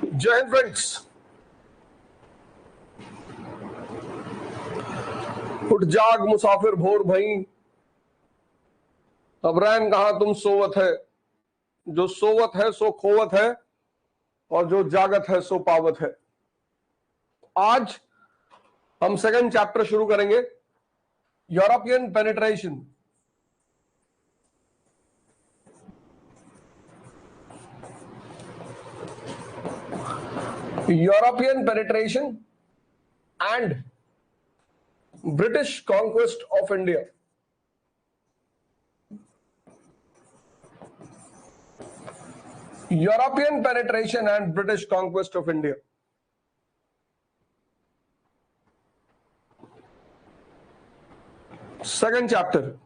जय हिंद फ्रेंड्स। उठ जाग मुसाफिर भोर भई, अब रैन कहा तुम सोवत है। जो सोवत है सो खोवत है, और जो जागत है सो पावत है। आज हम सेकंड चैप्टर शुरू करेंगे, European penetration. European penetration and British conquest of India. European penetration and British conquest of India. Second chapter,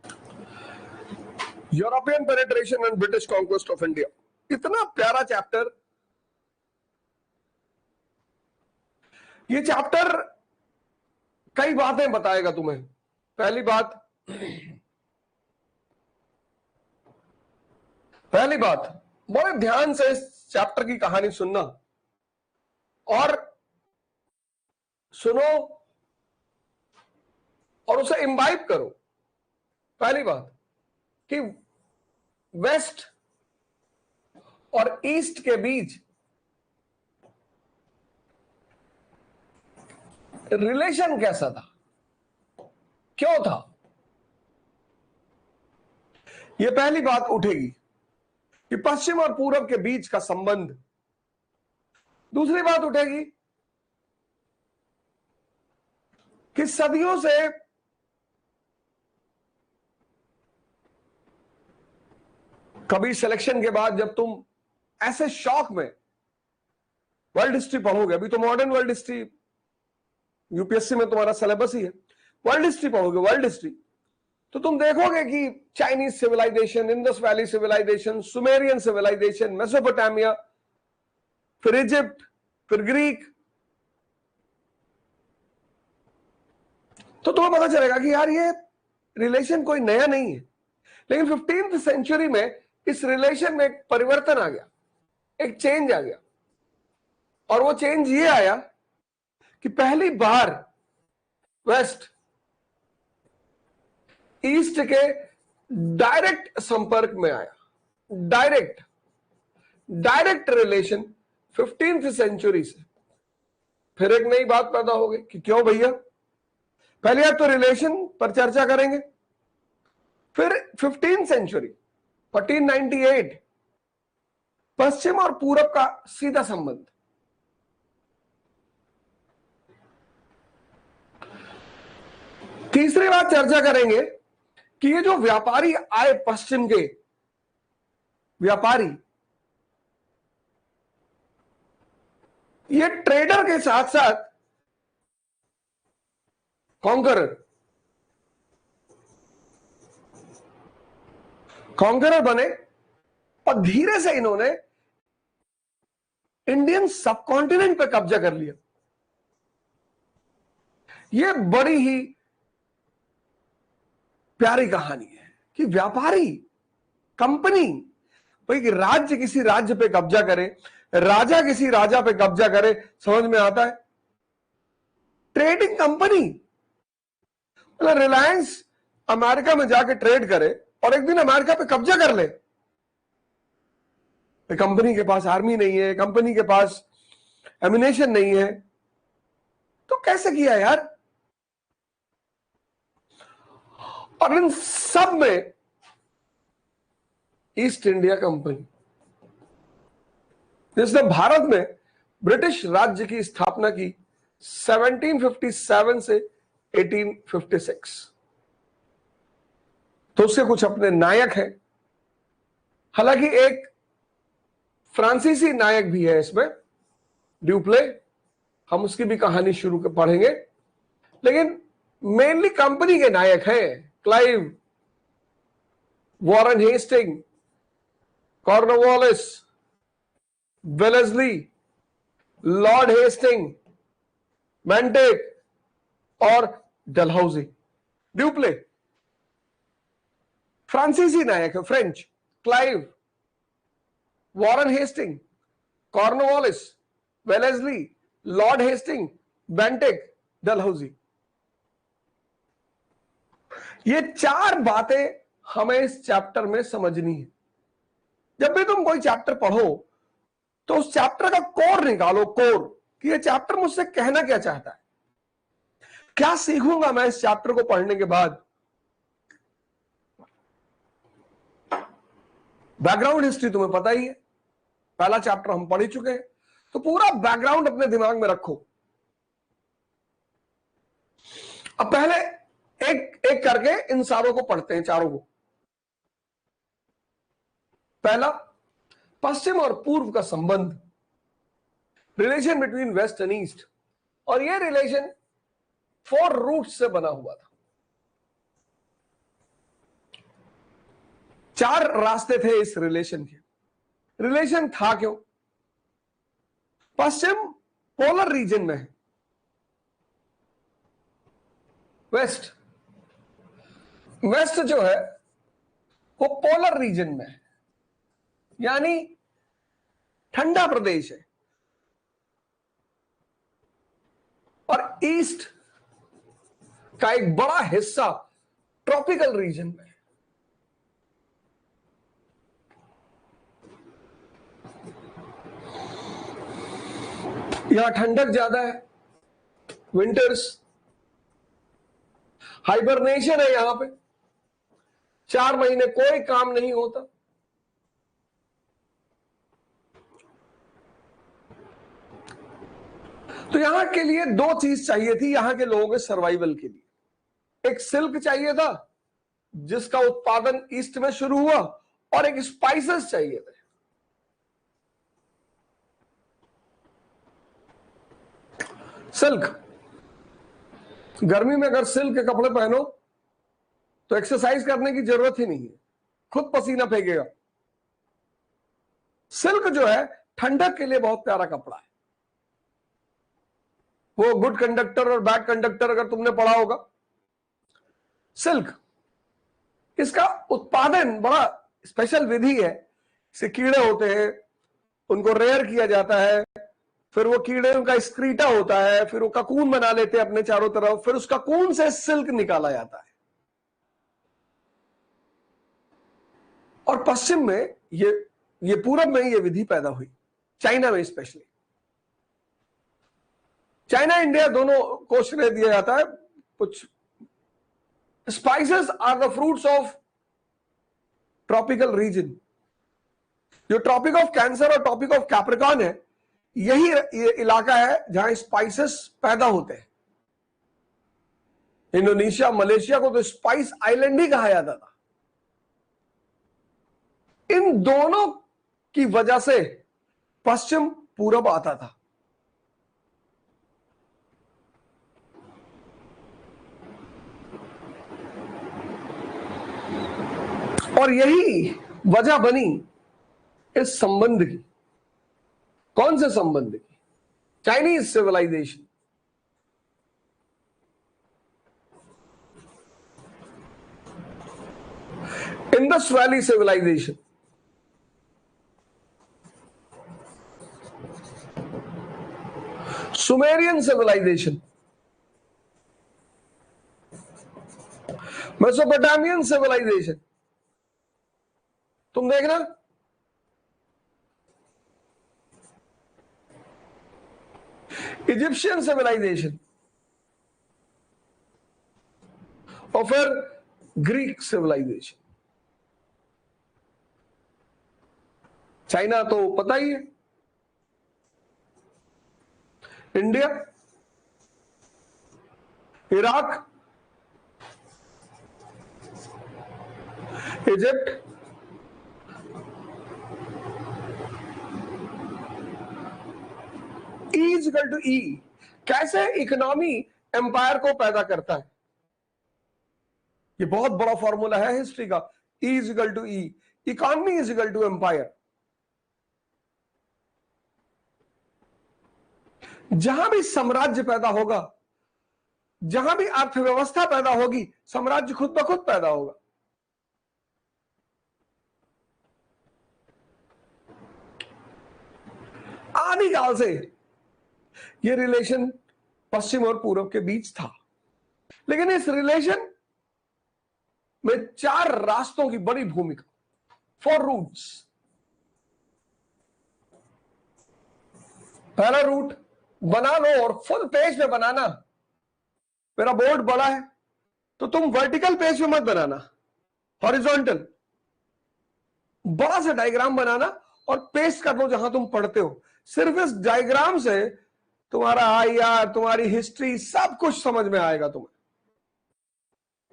European penetration and British conquest of India. इतना प्यारा चैप्टर। ये चैप्टर कई बातें बताएगा तुम्हें। पहली बात बड़े ध्यान से इस चैप्टर की कहानी सुनना और सुनो और उसे इम्बाइब करो। पहली बात कि वेस्ट और ईस्ट के बीच रिलेशन कैसा था, क्यों था, यह पहली बात उठेगी कि पश्चिम और पूरब के बीच का संबंध। दूसरी बात उठेगी कि सदियों से कभी सिलेक्शन के बाद जब तुम ऐसे शौक में वर्ल्ड हिस्ट्री पढ़ोगे, अभी तो मॉडर्न वर्ल्ड हिस्ट्री यूपीएससी में तुम्हारा सिलेबस ही है, वर्ल्ड हिस्ट्री पढ़ोगे, वर्ल्ड हिस्ट्री, तो तुम देखोगे कि Chinese civilisation, Indus valley civilisation, Sumerian civilisation, Mesopotamia, फिर इजिप्ट, फिर ग्रीक, तो तुम्हें पता चलेगा कि यार ये रिलेशन कोई नया नहीं है। लेकिन 15वीं सेंचुरी में इस रिलेशन में एक परिवर्तन आ गया, एक चेंज आ गया। और वो चेंज ये आया कि पहली बार वेस्ट ईस्ट के डायरेक्ट संपर्क में आया। डायरेक्ट रिलेशन 15वीं सेंचुरी से। फिर एक नई बात पैदा हो गई कि क्यों भैया, पहले आप तो रिलेशन पर चर्चा करेंगे, फिर 15वीं सेंचुरी 1498 पश्चिम और पूरब का सीधा संबंध। तीसरी बात चर्चा करेंगे कि ये जो व्यापारी आए, पश्चिम के व्यापारी, ये ट्रेडर के साथ साथ कॉन्करर बने, और धीरे से इन्होंने इंडियन सबकॉन्टिनेंट पे कब्जा कर लिया। यह बड़ी ही प्यारी कहानी है कि व्यापारी, कंपनी, भाई राज्य किसी राज्य पे कब्जा करे, राजा किसी राजा पे कब्जा करे, समझ में आता है। ट्रेडिंग कंपनी, मतलब रिलायंस अमेरिका में जाके ट्रेड करे और एक दिन अमेरिका पे कब्जा कर ले। कंपनी के पास आर्मी नहीं है, कंपनी के पास एमिनेशन नहीं है, तो कैसे किया यार। और इन सब में ईस्ट इंडिया कंपनी, जिसने भारत में ब्रिटिश राज्य की स्थापना की 1757 से 1856, तो उसके कुछ अपने नायक हैं। हालांकि एक फ्रांसीसी नायक भी है इसमें, ड्यूप्ले, हम उसकी भी कहानी शुरू कर पढ़ेंगे। लेकिन मेनली कंपनी के नायक हैं Clive, Warren Hastings, Cornwallis, Wellesley, Lord Hastings, Bentinck और डलहौजी। ड्यूप्ले फ्रांसीसी नायक है, French, Clive, Warren Hastings, Cornwallis, Wellesley, Lord Hastings, Bentinck, Dalhousie. ये 4 बातें हमें इस चैप्टर में समझनी है। जब भी तुम कोई चैप्टर पढ़ो तो उस चैप्टर का कोर निकालो, कोर, कि ये चैप्टर मुझसे कहना क्या चाहता है, क्या सीखूंगा मैं इस चैप्टर को पढ़ने के बाद। बैकग्राउंड हिस्ट्री तुम्हें पता ही है, पहला चैप्टर हम पढ़ ही चुके हैं, तो पूरा बैकग्राउंड अपने दिमाग में रखो। अब पहले एक एक करके इन सारों को पढ़ते हैं, चारों को। पहला, पश्चिम और पूर्व का संबंध, relation between west and east. और यह रिलेशन 4 रूट्स से बना हुआ था। 4 रास्ते थे इस रिलेशन के। रिलेशन था क्यों? पश्चिम पोलर रीजन में है, वेस्ट जो है वो पोलर रीजन में है, यानी ठंडा प्रदेश है, और ईस्ट का एक बड़ा हिस्सा ट्रॉपिकल रीजन में है। यहां ठंडक ज्यादा है, विंटर्स, हाइबरनेशन है यहां पे, 4 महीने कोई काम नहीं होता। तो यहां के लिए 2 चीज चाहिए थी यहां के लोगों के सर्वाइवल के लिए। एक सिल्क चाहिए था जिसका उत्पादन ईस्ट में शुरू हुआ, और एक स्पाइसेस चाहिए थे। सिल्क, गर्मी में अगर सिल्क के कपड़े पहनो तो एक्सरसाइज करने की जरूरत ही नहीं है, खुद पसीना फेंकेगा। सिल्क जो है ठंडक के लिए बहुत प्यारा कपड़ा है। वो गुड कंडक्टर और बैड कंडक्टर अगर तुमने पढ़ा होगा। सिल्क, इसका उत्पादन बड़ा स्पेशल विधि है। से कीड़े होते हैं, उनको रेयर किया जाता है, फिर वो कीड़े, उनका स्क्रीटा होता है, फिर वो ककून बना लेते हैं अपने चारों तरफ, फिर उस ककून से सिल्क निकाला जाता है। और पश्चिम में ये पूरब में ये विधि पैदा हुई, चाइना में स्पेशली। चाइना इंडिया दोनों को श्रेय दिया जाता है। कुछ spices are the fruits of tropical region. जो ट्रॉपिक ऑफ कैंसर और ट्रॉपिक ऑफ कैप्रिकॉर्न है, यही ये इलाका है जहां स्पाइसेस पैदा होते हैं। इंडोनेशिया, मलेशिया को तो स्पाइस आइलैंड ही कहा जाता था। इन दोनों की वजह से पश्चिम पूरब आता था। और यही वजह बनी इस संबंध की। कौन से संबंध की? Chinese civilisation. Indus valley civilisation, Sumerian civilisation, Mesopotamian civilisation. तुम देखना, इजिप्शियन सिविलाइजेशन, और फिर ग्रीक सिविलाइजेशन। चाइना तो पता ही है, India, Iraq, Egypt, E equal to E. कैसे इकोनॉमी एम्पायर को पैदा करता है, ये बहुत बड़ा फॉर्मूला है हिस्ट्री का। E equal to E, economy is equal to empire. जहां भी साम्राज्य पैदा होगा, जहां भी अर्थव्यवस्था पैदा होगी, साम्राज्य खुद ब खुद पैदा होगा। आदिकाल से ये रिलेशन पश्चिम और पूर्व के बीच था, लेकिन इस रिलेशन में 4 रास्तों की बड़ी भूमिका, 4 रूट्स। पहला रूट बना लो और फुल पेज पे बनाना। मेरा बोर्ड बड़ा है तो तुम वर्टिकल पेज पे मत बनाना, हॉरिजॉन्टल बड़ा सा डायग्राम बनाना और पेस्ट कर लो जहां तुम पढ़ते हो। सिर्फ इस डायग्राम से तुम्हारा आईआर, तुम्हारी हिस्ट्री, सब कुछ समझ में आएगा तुम्हें।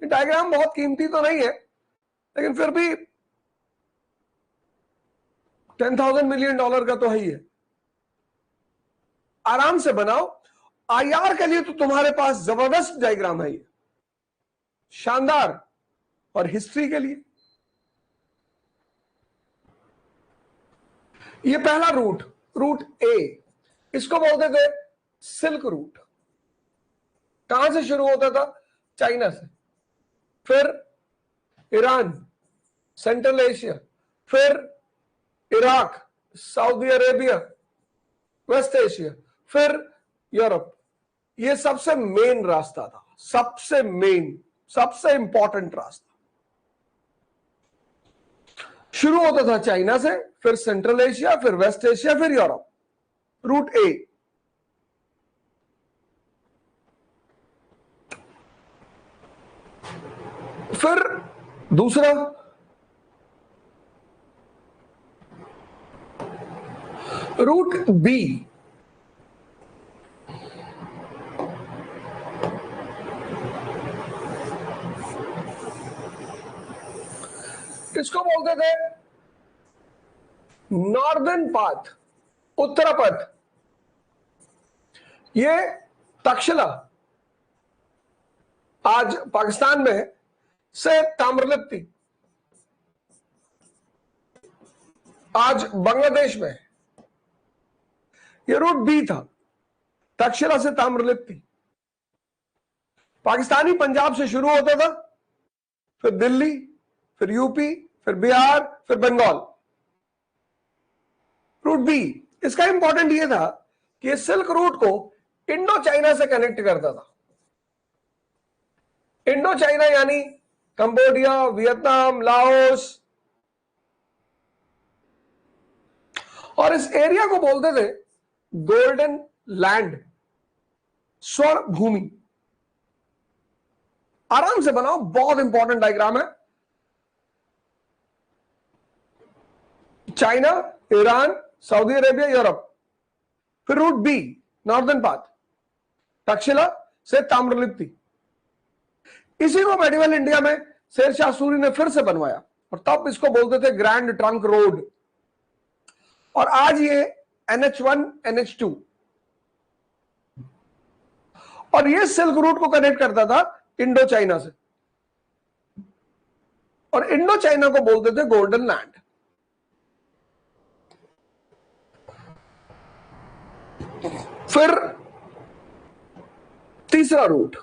डायग्राम बहुत कीमती तो नहीं है, लेकिन फिर भी $10,000 मिलियन का तो है ही है। आराम से बनाओ। आईआर के लिए तो तुम्हारे पास जबरदस्त डायग्राम है, ये शानदार। और हिस्ट्री के लिए ये पहला रूट, रूट ए, इसको बोलते थे सिल्क रूट। कहां से शुरू होता था? चाइना से, फिर ईरान, सेंट्रल एशिया, फिर Iraq, Saudi Arabia, West Asia, फिर यूरोप। ये सबसे मेन रास्ता था, सबसे मेन, सबसे इंपॉर्टेंट रास्ता। शुरू होता था चाइना से, फिर सेंट्रल एशिया, फिर वेस्ट एशिया, फिर यूरोप। रूट ए। फिर दूसरा रूट बी। इसको बोलते थे नॉर्दर्न पाथ, उत्तरापथ। ये तक्षशिला आज पाकिस्तान में से ताम्रलिप्ति आज बांग्लादेश में, ये रूट बी था, तक्षशिला से ताम्रलिप्ति। पाकिस्तानी पंजाब से शुरू होता था, फिर दिल्ली, फिर यूपी, फिर बिहार, फिर बंगाल। Route B. इसका इंपॉर्टेंट ये था कि ये सिल्क रूट को इंडो चाइना से कनेक्ट करता था। इंडो चाइना यानी कंबोडिया, वियतनाम, लाओस, और इस एरिया को बोलते थे गोल्डन लैंड, स्वर्ण भूमि। आराम से बनाओ, बहुत इंपॉर्टेंट डायग्राम है। China, Iran, Saudi Arabia, Europe. फिर route B, northern path, Takshashila से ताम्रलिप्ति। इसी को मेडिवल इंडिया में शेरशाह सूरी ने फिर से बनवाया और तब इसको बोलते थे ग्रैंड ट्रंक रोड। और आज ये NH1, NH2, और ये सिल्क रूट को कनेक्ट करता था इंडो चाइना से, और इंडो चाइना को बोलते थे गोल्डन लैंड। फिर तीसरा रूट,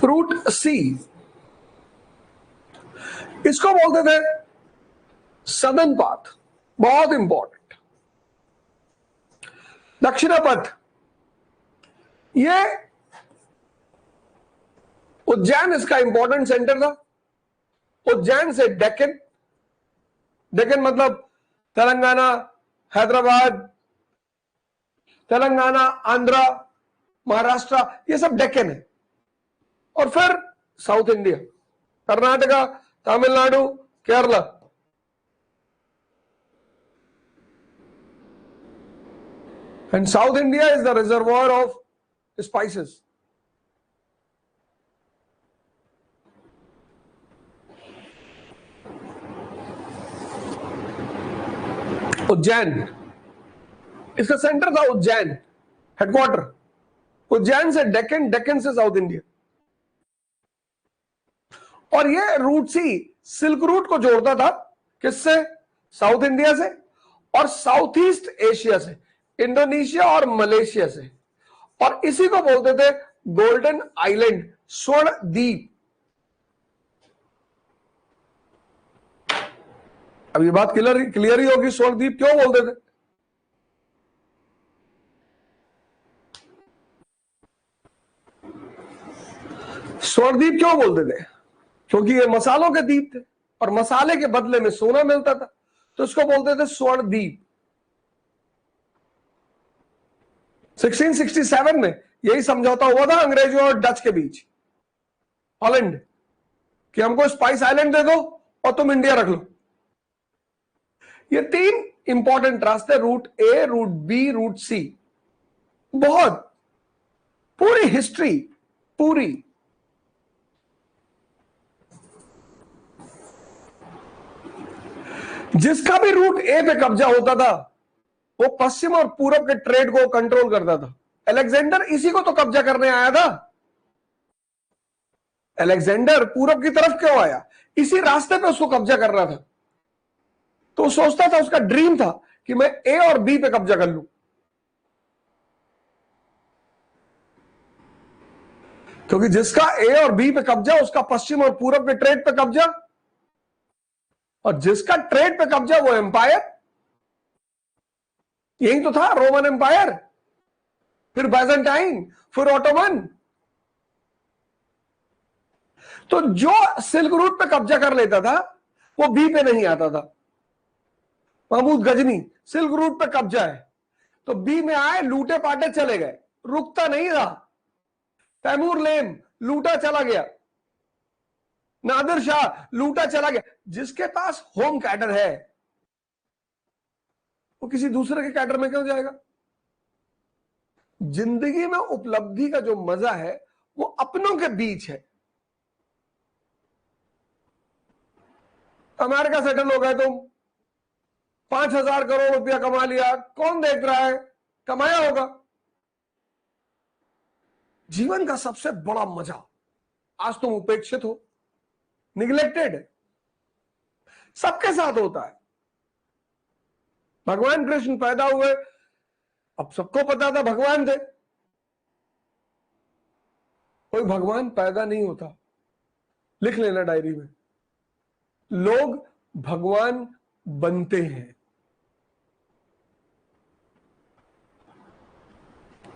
रूट सी, इसको बोलते थे सदर्न पाथ, बहुत इंपॉर्टेंट। दक्षिण पथ, ये उज्जैन इसका इंपॉर्टेंट सेंटर था। उज्जैन से डेक्कन, डेक्कन मतलब तेलंगाना, हैदराबाद, तेलंगाना, आंध्रा, महाराष्ट्र, ये सब डेक्कन है। और फिर south India, Karnataka, Tamil Nadu, Kerala. And South India is the reservoir of spices. Ujjain, इसका सेंटर था उज्जैन, हेडक्वार्टर। उज्जैन से डेक्कन, डेक्कन से साउथ इंडिया। और ये रूट सी सिल्क रूट को जोड़ता था किससे? साउथ इंडिया से और साउथ ईस्ट एशिया से, इंडोनेशिया और मलेशिया से। और इसी को बोलते थे गोल्डन आइलैंड, स्वर्ण द्वीप। अब ये बात क्लियर ही होगी, स्वर्ण द्वीप क्यों बोलते थे? स्वर्णदीप क्यों बोलते थे? क्योंकि ये मसालों के द्वीप थे और मसाले के बदले में सोना मिलता था, तो इसको बोलते थे स्वर्णदीप। 1667 में यही समझौता हुआ था अंग्रेजों और डच के बीच, हॉलैंड, कि हमको स्पाइस आइलैंड दे दो और तुम इंडिया रख लो। ये 3 इंपॉर्टेंट रास्ते, रूट ए, रूट बी, रूट सी, बहुत पूरी हिस्ट्री, पूरी जिसका भी रूट ए पे कब्जा होता था वो पश्चिम और पूरब के ट्रेड को कंट्रोल करता था। अलेक्जेंडर इसी को तो कब्जा करने आया था। अलेक्जेंडर पूरब की तरफ क्यों आया? इसी रास्ते पे उसको कब्जा कर रहा था। तो सोचता था, उसका ड्रीम था कि मैं ए और बी पे कब्जा कर लूं, क्योंकि जिसका ए और बी पे कब्जा उसका पश्चिम और पूरब के ट्रेड पे कब्जा, और जिसका ट्रेड पे कब्जा वो एम्पायर। यही तो था रोमन एम्पायर, फिर बाइजेंटाइन, फिर ऑटोमन। तो जो सिल्क रूट पे कब्जा कर लेता था वो बी पे नहीं आता था। महमूद गजनी, सिल्क रूट पे कब्जा है, तो बी में आए, लूटे पाटे चले गए, रुकता नहीं था। तैमूर लेन लूटा चला गया, नादिर शाह लूटा चला गया। जिसके पास होम कैडर है वो किसी दूसरे के कैडर में क्यों जाएगा? जिंदगी में उपलब्धि का जो मजा है वो अपनों के बीच है। अमेरिका सेटल हो गए तुम, 5,000 करोड़ रुपया कमा लिया, कौन देख रहा है? कमाया होगा। जीवन का सबसे बड़ा मजा, आज तुम उपेक्षित हो, निग्लेक्टेड, सबके साथ होता है। भगवान कृष्ण पैदा हुए, अब सबको पता था भगवान थे। कोई भगवान पैदा नहीं होता, लिख लेना डायरी में, लोग भगवान बनते हैं।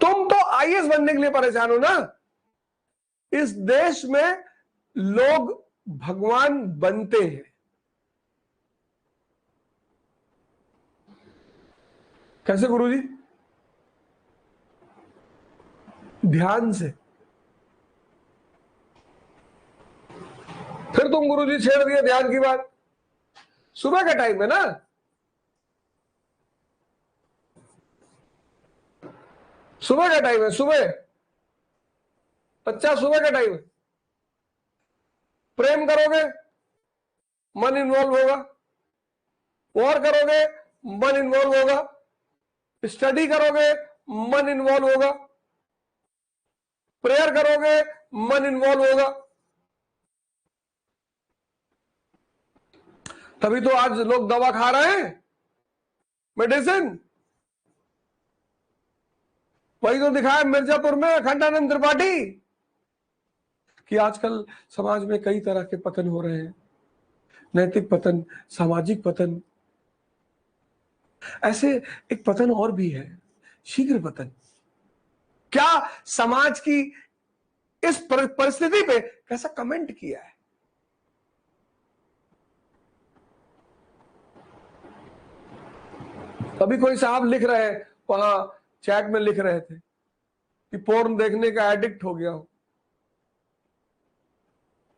तुम तो आईएएस बनने के लिए परेशान हो ना। इस देश में लोग भगवान बनते हैं। कैसे गुरुजी? ध्यान से। फिर तुम गुरुजी छेड़ दिए ध्यान की बात। सुबह का टाइम है ना, सुबह का टाइम है, सुबह बच्चा, सुबह का टाइम है। प्रेम करोगे मन इन्वॉल्व होगा, वॉर करोगे मन इन्वॉल्व होगा, स्टडी करोगे मन इन्वॉल्व होगा, प्रेयर करोगे मन इन्वॉल्व होगा। तभी तो आज लोग दवा खा रहे हैं, मेडिसिन। वही तो दिखाया मिर्जापुर में अखंडानंद त्रिपाठी कि आजकल समाज में कई तरह के पतन हो रहे हैं, नैतिक पतन, सामाजिक पतन। ऐसे एक पतन और भी है, शीघ्र पतन। क्या समाज की इस परिस्थिति पे कैसा कमेंट किया है? अभी कोई साहब लिख रहे हैं, वहां चैट में लिख रहे थे कि पोर्न देखने का एडिक्ट हो गया हूं।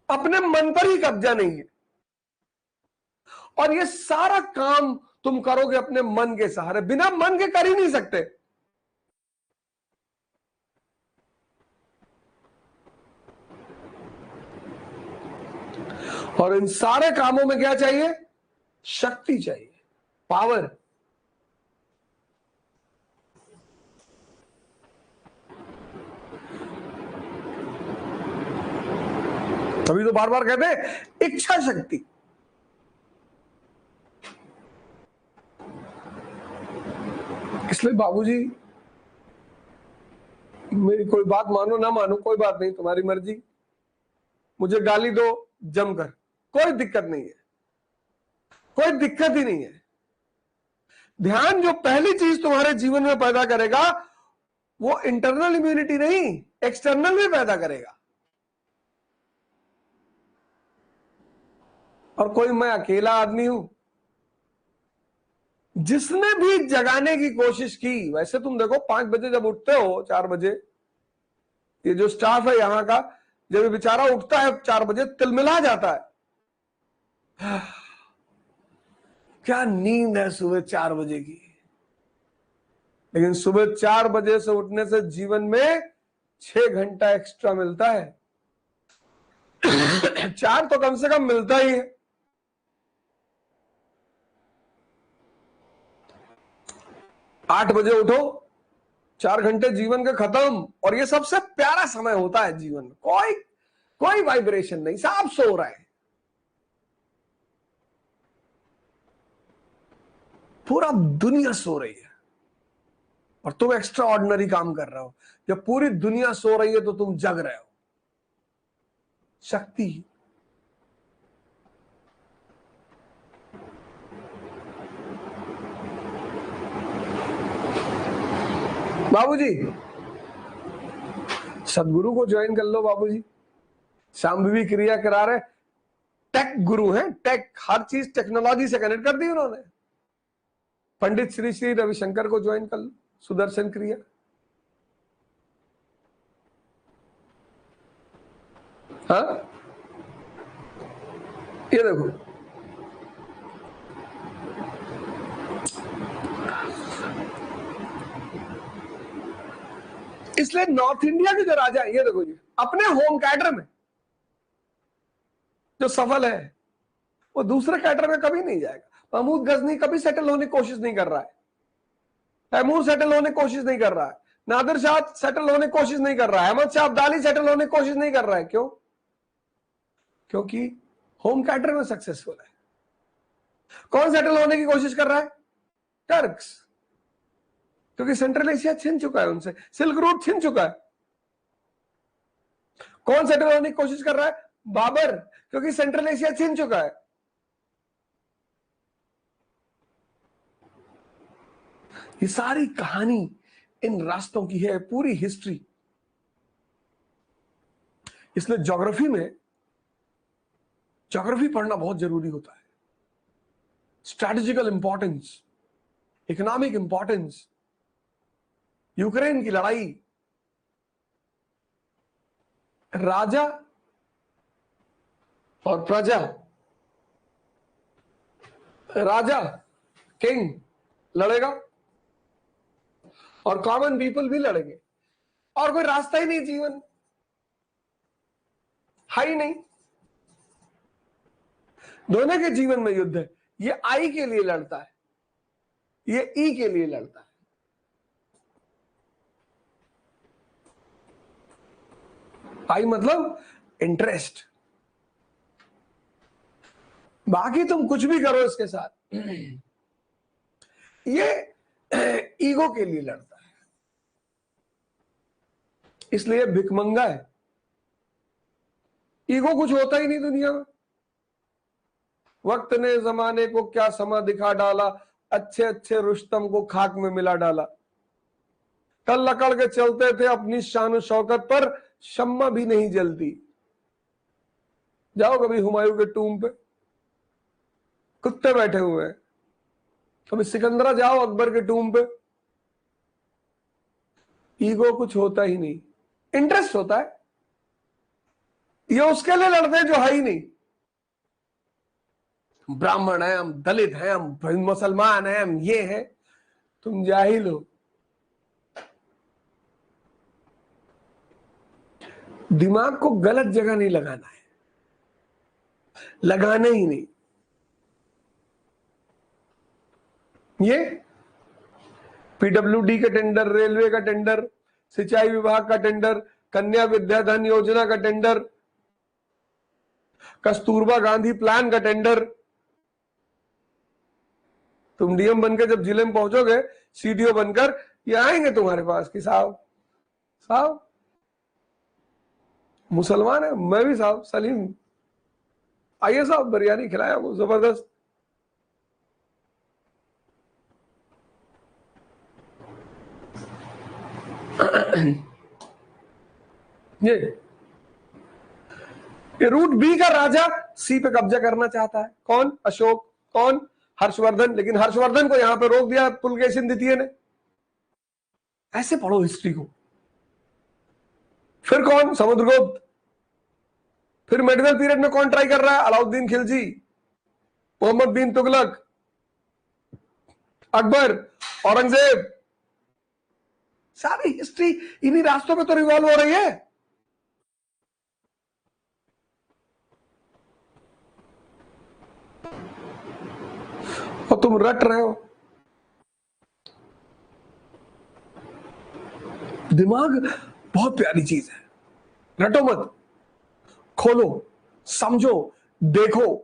अपने मन पर ही कब्जा नहीं है, और ये सारा काम तुम करोगे अपने मन के सहारे, बिना मन के कर ही नहीं सकते। और इन सारे कामों में क्या चाहिए? शक्ति चाहिए, पावर। तभी तो बार बार कहते हैं इच्छा शक्ति। इसलिए बाबूजी, मेरी कोई बात मानो ना मानो, कोई बात नहीं, तुम्हारी मर्जी, मुझे गाली दो जमकर, कोई दिक्कत नहीं है, कोई दिक्कत ही नहीं है। ध्यान जो पहली चीज तुम्हारे जीवन में पैदा करेगा वो इंटरनल इम्यूनिटी नहीं, एक्सटर्नल भी पैदा करेगा। और कोई मैं अकेला आदमी हूं। जिसने भी जगाने की कोशिश की, वैसे तुम देखो 5 बजे जब उठते हो, 4 बजे, ये जो स्टाफ है यहां का, जब ये बेचारा उठता है 4 बजे, तिलमिला जाता है। क्या नींद है सुबह 4 बजे की। लेकिन सुबह 4 बजे से उठने से जीवन में 6 घंटा एक्स्ट्रा मिलता है। 4 तो कम से कम मिलता ही है। आठ बजे उठो, 4 घंटे जीवन के खत्म। और ये सबसे प्यारा समय होता है जीवन में। कोई कोई वाइब्रेशन नहीं, सब सो रहा है, पूरा दुनिया सो रही है और तुम एक्स्ट्रा ऑर्डिनरी काम कर रहे हो। जब पूरी दुनिया सो रही है तो तुम जग रहे हो। शक्ति। बाबूजी, सदगुरु को ज्वाइन कर लो बाबूजी। शांभवी क्रिया करा रहे, टेक गुरु हैं, टेक, हर चीज टेक्नोलॉजी से कनेक्ट कर दी उन्होंने। पंडित श्री श्री रविशंकर को ज्वाइन कर लो, सुदर्शन क्रिया। हाँ, ये देखो, इसलिए नॉर्थ इंडिया के जो राजा है, ये देखो, ये अपने होम कैडर में जो सफल है, वो दूसरे कैडर में कभी नहीं जाएगा। महमूद गजनी कभी सेटल होने की कोशिश नहीं कर रहा है, तैमूर सेटल होने की कोशिश नहीं कर रहा है, नादिर शाह सेटल होने की कोशिश नहीं कर रहा है, अहमद शाह अब्दाली सेटल होने की कोशिश नहीं कर रहा है। क्यों? क्योंकि होम कैडर में सक्सेसफुल है। कौन सेटल होने की कोशिश कर रहा है? टर्क्स, क्योंकि सेंट्रल एशिया छिन चुका है उनसे, सिल्क रूट छिन चुका है। कौन सेटल होने की कोशिश कर रहा है? बाबर, क्योंकि सेंट्रल एशिया छिन चुका है। ये सारी कहानी इन रास्तों की है, पूरी हिस्ट्री। इसलिए ज्योग्राफी पढ़ना बहुत जरूरी होता है। Strategical importance, economic importance, Ukraine की लड़ाई, राजा और प्रजा, राजा किंग लड़ेगा और कॉमन पीपल भी लड़ेंगे, और कोई रास्ता ही नहीं जीवन है ही नहीं। दोनों के जीवन में युद्ध है। ये आई के लिए लड़ता है, ये ई के लिए लड़ता है। आई मतलब इंटरेस्ट, बाकी तुम कुछ भी करो इसके साथ। ये ईगो के लिए लड़ता है, इसलिए भिकमंगा है। ईगो कुछ होता ही नहीं दुनिया में। वक्त ने जमाने को क्या समा दिखा डाला, अच्छे अच्छे रुस्तम को खाक में मिला डाला। कल लकड़ के चलते थे अपनी शान शौकत पर, शम्मा भी नहीं जलती। जाओ कभी हुमायूं के टूम पे, कुत्ते बैठे हुए हैं। कभी सिकंदरा जाओ अकबर के टूम पे, ईगो कुछ होता ही नहीं, इंटरेस्ट होता है। ये उसके लिए लड़ते हैं जो है ही नहीं। ब्राह्मण है हम, दलित हैं हम, मुसलमान हैं हम, ये है। तुम जाहिल हो। दिमाग को गलत जगह नहीं लगाना है, लगाना ही नहीं। ये पीडब्ल्यूडी का टेंडर, रेलवे का टेंडर, सिंचाई विभाग का टेंडर, कन्या विद्याधन योजना का टेंडर, कस्तूरबा गांधी प्लान का टेंडर। तुम डीएम बनकर जब जिले में पहुंचोगे, सीडीओ बनकर, ये आएंगे तुम्हारे पास कि साहब साहब मुसलमान है, मैं भी साहब सलीम, आइए साहब बिरयानी खिलाया वो जबरदस्त। ये ये रूट बी का राजा सी पे कब्जा करना चाहता है। कौन? अशोक। कौन? हर्षवर्धन। लेकिन हर्षवर्धन को यहां पे रोक दिया पुलकेशिन द्वितीय ने। ऐसे पढ़ो हिस्ट्री को। फिर कौन? समुद्रगुप्त। फिर मेडिवल पीरियड में कौन ट्राई कर रहा है? अलाउद्दीन खिलजी, मोहम्मद बिन तुगलक, अकबर, औरंगजेब। सारी हिस्ट्री इन्हीं रास्तों पे तो रिवॉल्व हो रही है। और तुम रट रहे हो। दिमाग बहुत प्यारी चीज है। रटो मत, खोलो, समझो, देखो।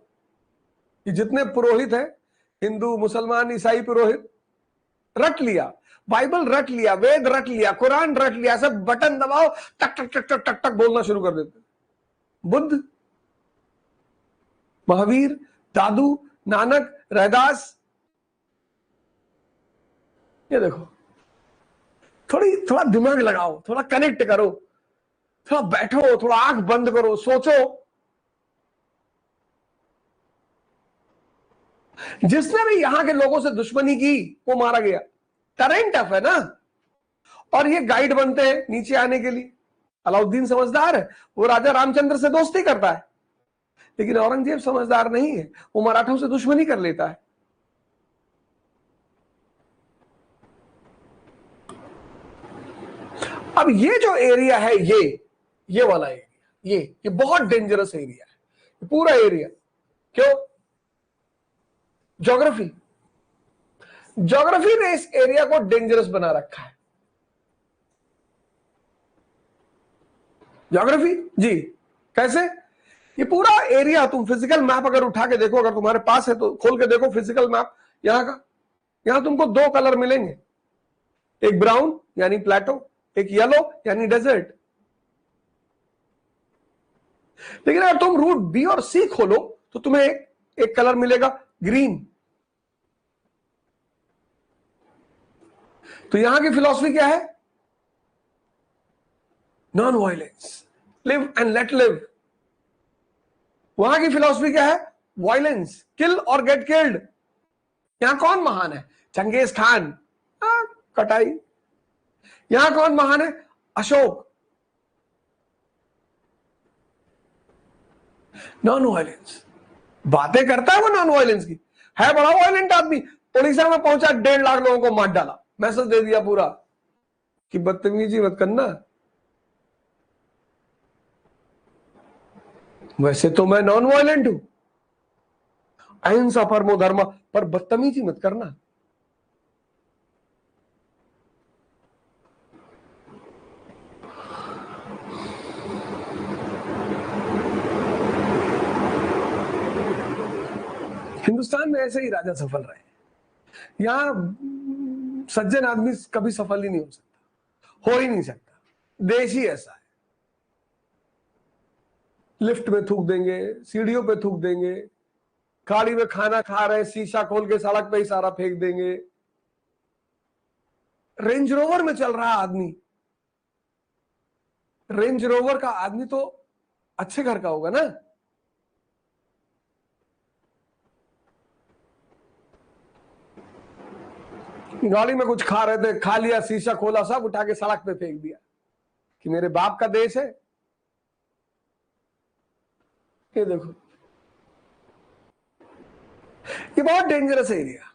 कि जितने पुरोहित हैं, हिंदू, मुसलमान, ईसाई पुरोहित, रट लिया, बाइबल रट लिया, वेद रट लिया, कुरान रट लिया, सब बटन दबाओ, टक टक टक टक टक टक बोलना शुरू कर देते। बुद्ध, महावीर, दादू, नानक, रैदास, ये देखो। थोड़ा दिमाग लगाओ, थोड़ा कनेक्ट करो, थोड़ा बैठो, थोड़ा आंख बंद करो, सोचो। जिसने भी यहां के लोगों से दुश्मनी की वो मारा गया। टरेन टफ है ना। और ये गाइड बनते हैं नीचे आने के लिए। अलाउद्दीन समझदार है, वो राजा रामचंद्र से दोस्ती करता है। लेकिन औरंगजेब समझदार नहीं है, वो मराठों से दुश्मनी कर लेता है। अब ये जो एरिया है, ये वाला एरिया, ये बहुत डेंजरस एरिया है, पूरा एरिया। क्यों? ज्योग्राफी। ज्योग्राफी ने इस एरिया को डेंजरस बना रखा है। ज्योग्राफी जी। कैसे? ये पूरा एरिया तुम फिजिकल मैप अगर उठा के देखो, अगर तुम्हारे पास है तो खोल के देखो फिजिकल मैप यहां का। यहां तुमको दो कलर मिलेंगे, एक ब्राउन यानी प्लेटो, एक येलो यानी डेजर्ट। लेकिन अगर तुम रूट बी और सी खोलो तो तुम्हें एक कलर मिलेगा, ग्रीन। तो यहां की फिलॉसफी क्या है? Non violence, live and let live. वहां की फिलॉसफी क्या है? वायलेंस, किल और गेट किल्ड। यहां कौन महान है? चंगेज खान, कटाई। यहां कौन महान है? अशोक। Non violence. बातें करता है वो नॉन वायलेंस की, है बड़ा वायलेंट आदमी। उड़ीसा में पहुंचा, 1.5 लाख लोगों को मार डाला, मैसेज दे दिया पूरा कि बदतमीजी मत करना। वैसे तो मैं नॉन वायलेंट हूं, अहिंसा परमो धर्म, पर बदतमीजी मत करना। हिंदुस्तान में ऐसे ही राजा सफल रहे। यहां सज्जन आदमी कभी सफल ही नहीं हो सकता, हो ही नहीं सकता। देश ही ऐसा है। लिफ्ट में थूक देंगे, सीढ़ियों पे थूक देंगे, गाड़ी में खाना खा रहे शीशा खोल के सड़क पे ही सारा फेंक देंगे। रेंज रोवर में चल रहा आदमी, रेंज रोवर का आदमी तो अच्छे घर का होगा ना। गाड़ी में कुछ खा रहे थे, खा लिया, शीशा खोला, सब उठा के सड़क पे फेंक दिया कि मेरे बाप का देश है। ये देखो, ये बहुत डेंजरस एरिया।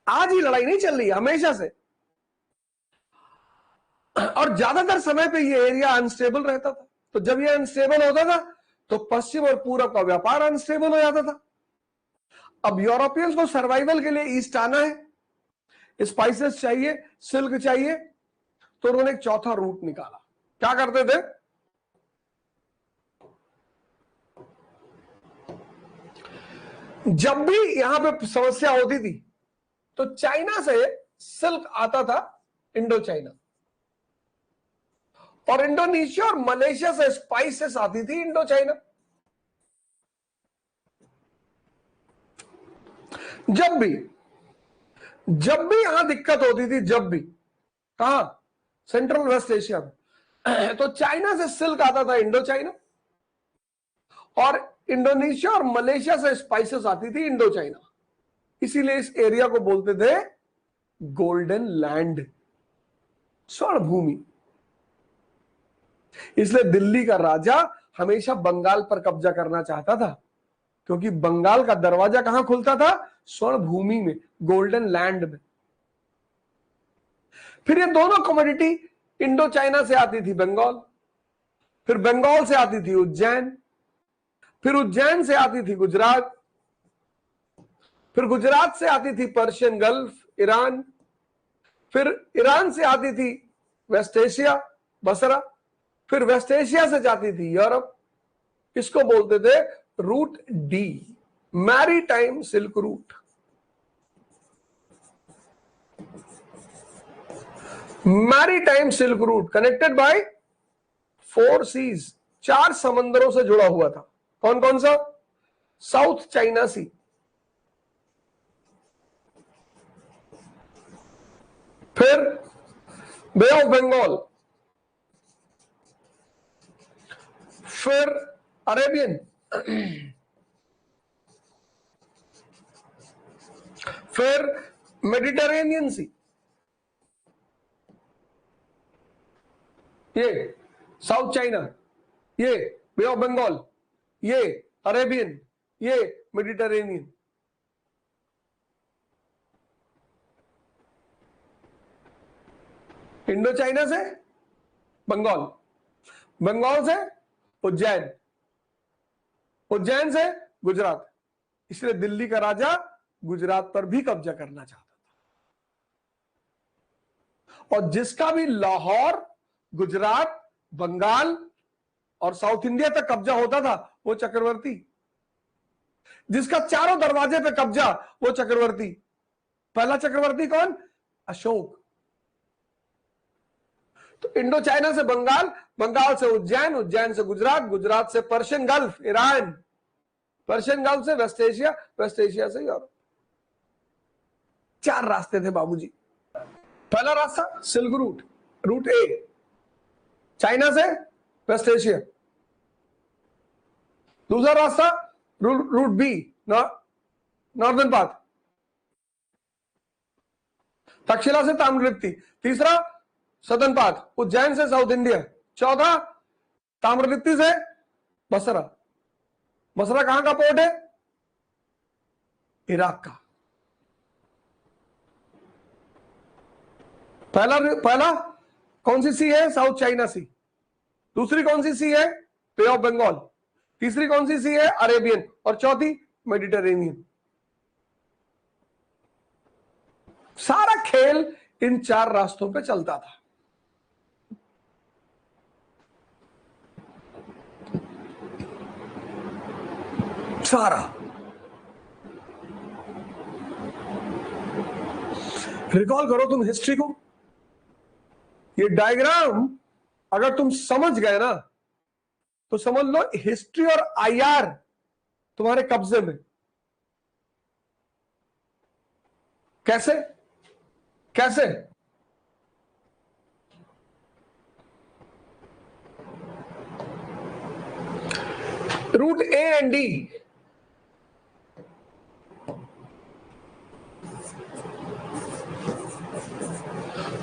आज ही लड़ाई नहीं चल रही, हमेशा से। और ज्यादातर समय पे ये एरिया अनस्टेबल रहता था। तो जब ये अनस्टेबल होता था तो पश्चिम और पूरब का व्यापार अनस्टेबल हो जाता था। अब यूरोपियंस को सर्वाइवल के लिए ईस्ट आना है, स्पाइसेस चाहिए, सिल्क चाहिए, तो उन्होंने एक चौथा रूट निकाला। क्या करते थे? जब भी यहां पे समस्या होती थी तो चाइना से सिल्क आता था, इंडो चाइना, और इंडोनेशिया और मलेशिया से स्पाइसेस आती थी, इंडो चाइना। जब भी यहां दिक्कत होती थी, जब भी, कहां? सेंट्रल वेस्ट एशिया में, तो चाइना से सिल्क आता था, इंडो चाइना, और इंडोनेशिया और मलेशिया से स्पाइसेस आती थी इंडो चाइना, इसीलिए इस एरिया को बोलते थे गोल्डन लैंड, स्वर्ण भूमि। इसलिए दिल्ली का राजा हमेशा बंगाल पर कब्जा करना चाहता था, क्योंकि बंगाल का दरवाजा कहां खुलता था? स्वर्ण भूमि में, गोल्डन लैंड में। फिर ये दोनों कमोडिटी इंडो चाइना से आती थी बंगाल, फिर बंगाल से आती थी उज्जैन, फिर उज्जैन से आती थी गुजरात, फिर गुजरात से आती थी पर्शियन गल्फ, ईरान, फिर ईरान से आती थी वेस्ट एशिया, बसरा, फिर वेस्ट एशिया से जाती थी यूरोप। इसको बोलते थे route D, maritime silk route. Maritime silk route connected by 4 seas, 4 समंदरों से जुड़ा हुआ था। कौन कौन सा? साउथ चाइना सी, फिर बे ऑफ बंगाल, फिर अरेबियन, फिर मेडिटेरेनियन सी, ये साउथ चाइना, ये बे ऑफ बंगाल, ये अरेबियन, ये मेडिटेरेनियन। इंडो चाइना से बंगाल, बंगाल से उज्जैन, उज्जैन से गुजरात। इसलिए दिल्ली का राजा गुजरात पर भी कब्जा करना चाहता था, और जिसका भी लाहौर, गुजरात, बंगाल और साउथ इंडिया तक कब्जा होता था वो चक्रवर्ती, जिसका चारों दरवाजे पे कब्जा वो चक्रवर्ती। पहला चक्रवर्ती कौन? अशोक। तो इंडो चाइना से बंगाल, बंगाल से उज्जैन, उज्जैन से गुजरात, गुजरात से Persian Gulf, Iran, Persian Gulf से वेस्ट एशिया, वेस्ट एशिया से यूरोप। 4 रास्ते थे बाबूजी। पहला रास्ता silk route, route A, China से वेस्ट एशिया। दूसरा रास्ता route B, northern path, Takshashila से ताम्रलिप्ति। तीसरा सदर्न पाथ, उज्जैन से साउथ इंडिया। चौथा ताम्रलिप्ति से बसरा। बसरा कहां का पोर्ट है? इराक का। पहला कौन सी सी है? साउथ चाइना सी। दूसरी कौन सी सी है? बे ऑफ बंगाल। तीसरी कौन सी सी है? अरेबियन। और चौथी मेडिटेरेनियन। सारा खेल इन 4 रास्तों पे चलता था। सारा रिकॉल करो तुम हिस्ट्री को। ये डायग्राम अगर तुम समझ गए ना तो समझ लो हिस्ट्री और आईआर तुम्हारे कब्जे में। कैसे? कैसे? Route A and D,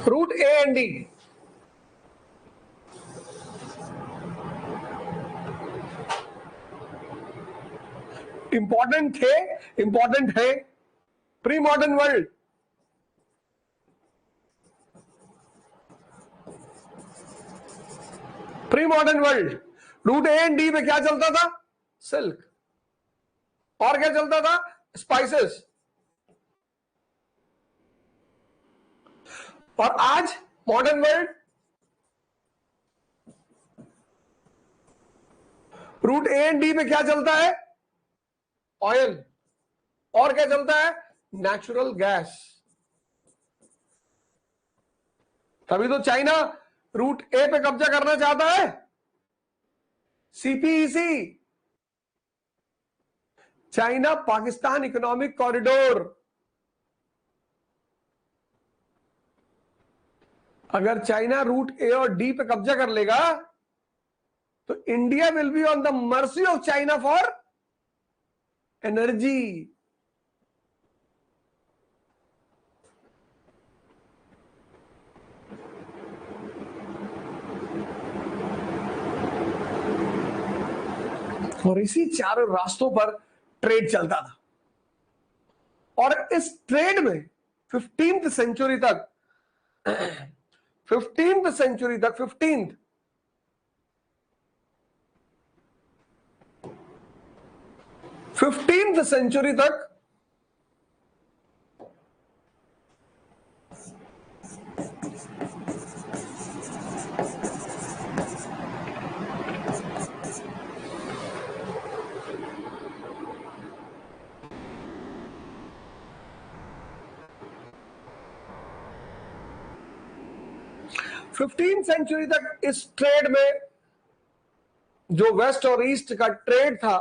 route A and D important थे, इंपॉर्टेंट है pre modern world. Pre modern world route A and D में क्या चलता था? सिल्क। और क्या चलता था? स्पाइसेस। और आज modern world route A and D में क्या चलता है? ऑयल। और क्या चलता है? Natural gas. तभी तो चाइना रूट ए पे कब्जा करना चाहता है, CPEC, China Pakistan economic corridor. अगर चाइना रूट ए और डी पे कब्जा कर लेगा तो India will be on the mercy of China for energy. और इसी चारों रास्तों पर ट्रेड चलता था। और इस ट्रेड में 15th सेंचुरी तक 15th सेंचुरी तक 15th सेंचुरी तक सेंचुरी तक इस ट्रेड में जो वेस्ट और ईस्ट का ट्रेड था,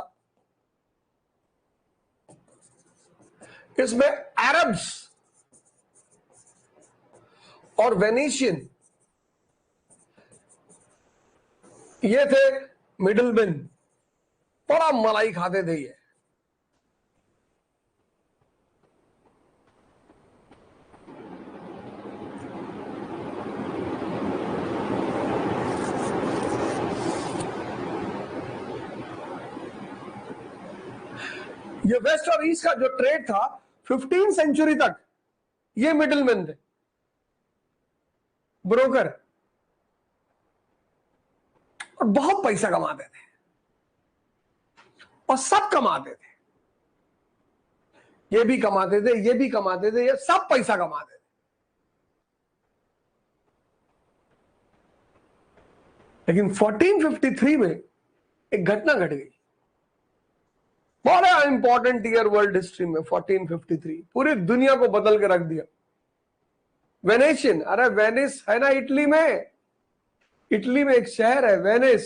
इसमें अरब्स और वेनेशियन ये थे मिडिलमैन, बड़ा मलाई खाते थे ये। ये वेस्ट और ईस्ट का जो ट्रेड था 15th सेंचुरी तक, ये मिडिलमैन थे, ब्रोकर, और बहुत पैसा कमाते थे और सब कमाते थे, ये भी कमाते थे, ये भी कमाते थे, ये सब पैसा कमाते थे। लेकिन 1453 में एक घटना घट गई, बड़ा इंपॉर्टेंट ईयर वर्ल्ड हिस्ट्री में। 1453 पूरी दुनिया को बदल के रख दिया। वेनेशियन, अरे वेनिस है ना इटली में, इटली में एक शहर है वेनिस।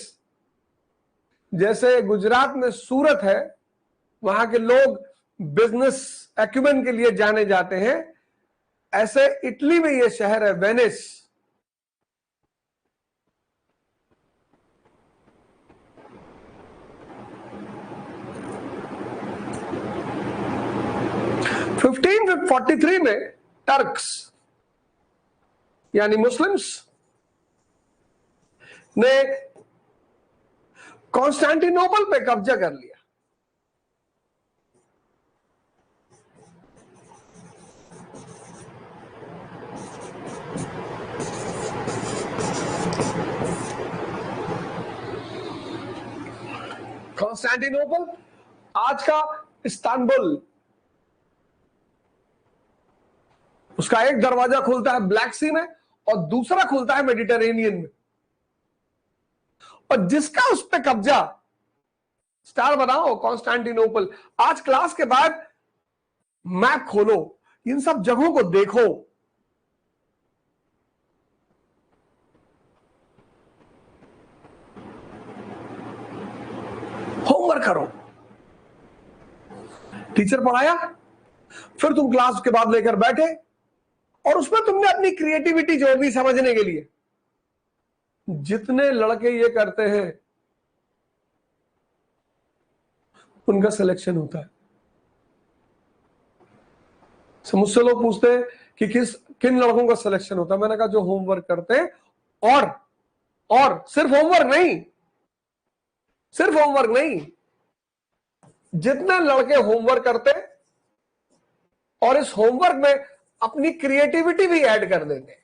जैसे गुजरात में सूरत है, वहां के लोग बिजनेस एक्यूमेन के लिए जाने जाते हैं, ऐसे इटली में यह शहर है वेनिस। फिफ्टीन 43 में टर्क्स यानी मुस्लिम्स ने कॉन्स्टेंटिनोपल पे कब्जा कर लिया। कॉन्स्टेंटिनोपल आज का इस्तांबुल, उसका एक दरवाजा खुलता है ब्लैक सी में और दूसरा खुलता है मेडिटेरेनियन में, और जिसका उस पर कब्जा, स्टार बनाओ कॉन्स्टेंटिनोपल। आज क्लास के बाद मैप खोलो, इन सब जगहों को देखो, होमवर्क करो। टीचर पढ़ाया, फिर तुम क्लास के बाद लेकर बैठे और उसमें तुमने अपनी क्रिएटिविटी जोड़ दी समझने के लिए। जितने लड़के ये करते हैं उनका सिलेक्शन होता है। मुझसे लोग पूछते हैं कि किन लड़कों का सिलेक्शन होता है। मैंने कहा जो होमवर्क करते हैं, और सिर्फ होमवर्क नहीं, सिर्फ होमवर्क नहीं, जितने लड़के होमवर्क करते हैं और इस होमवर्क में अपनी क्रिएटिविटी भी ऐड कर देते हैं,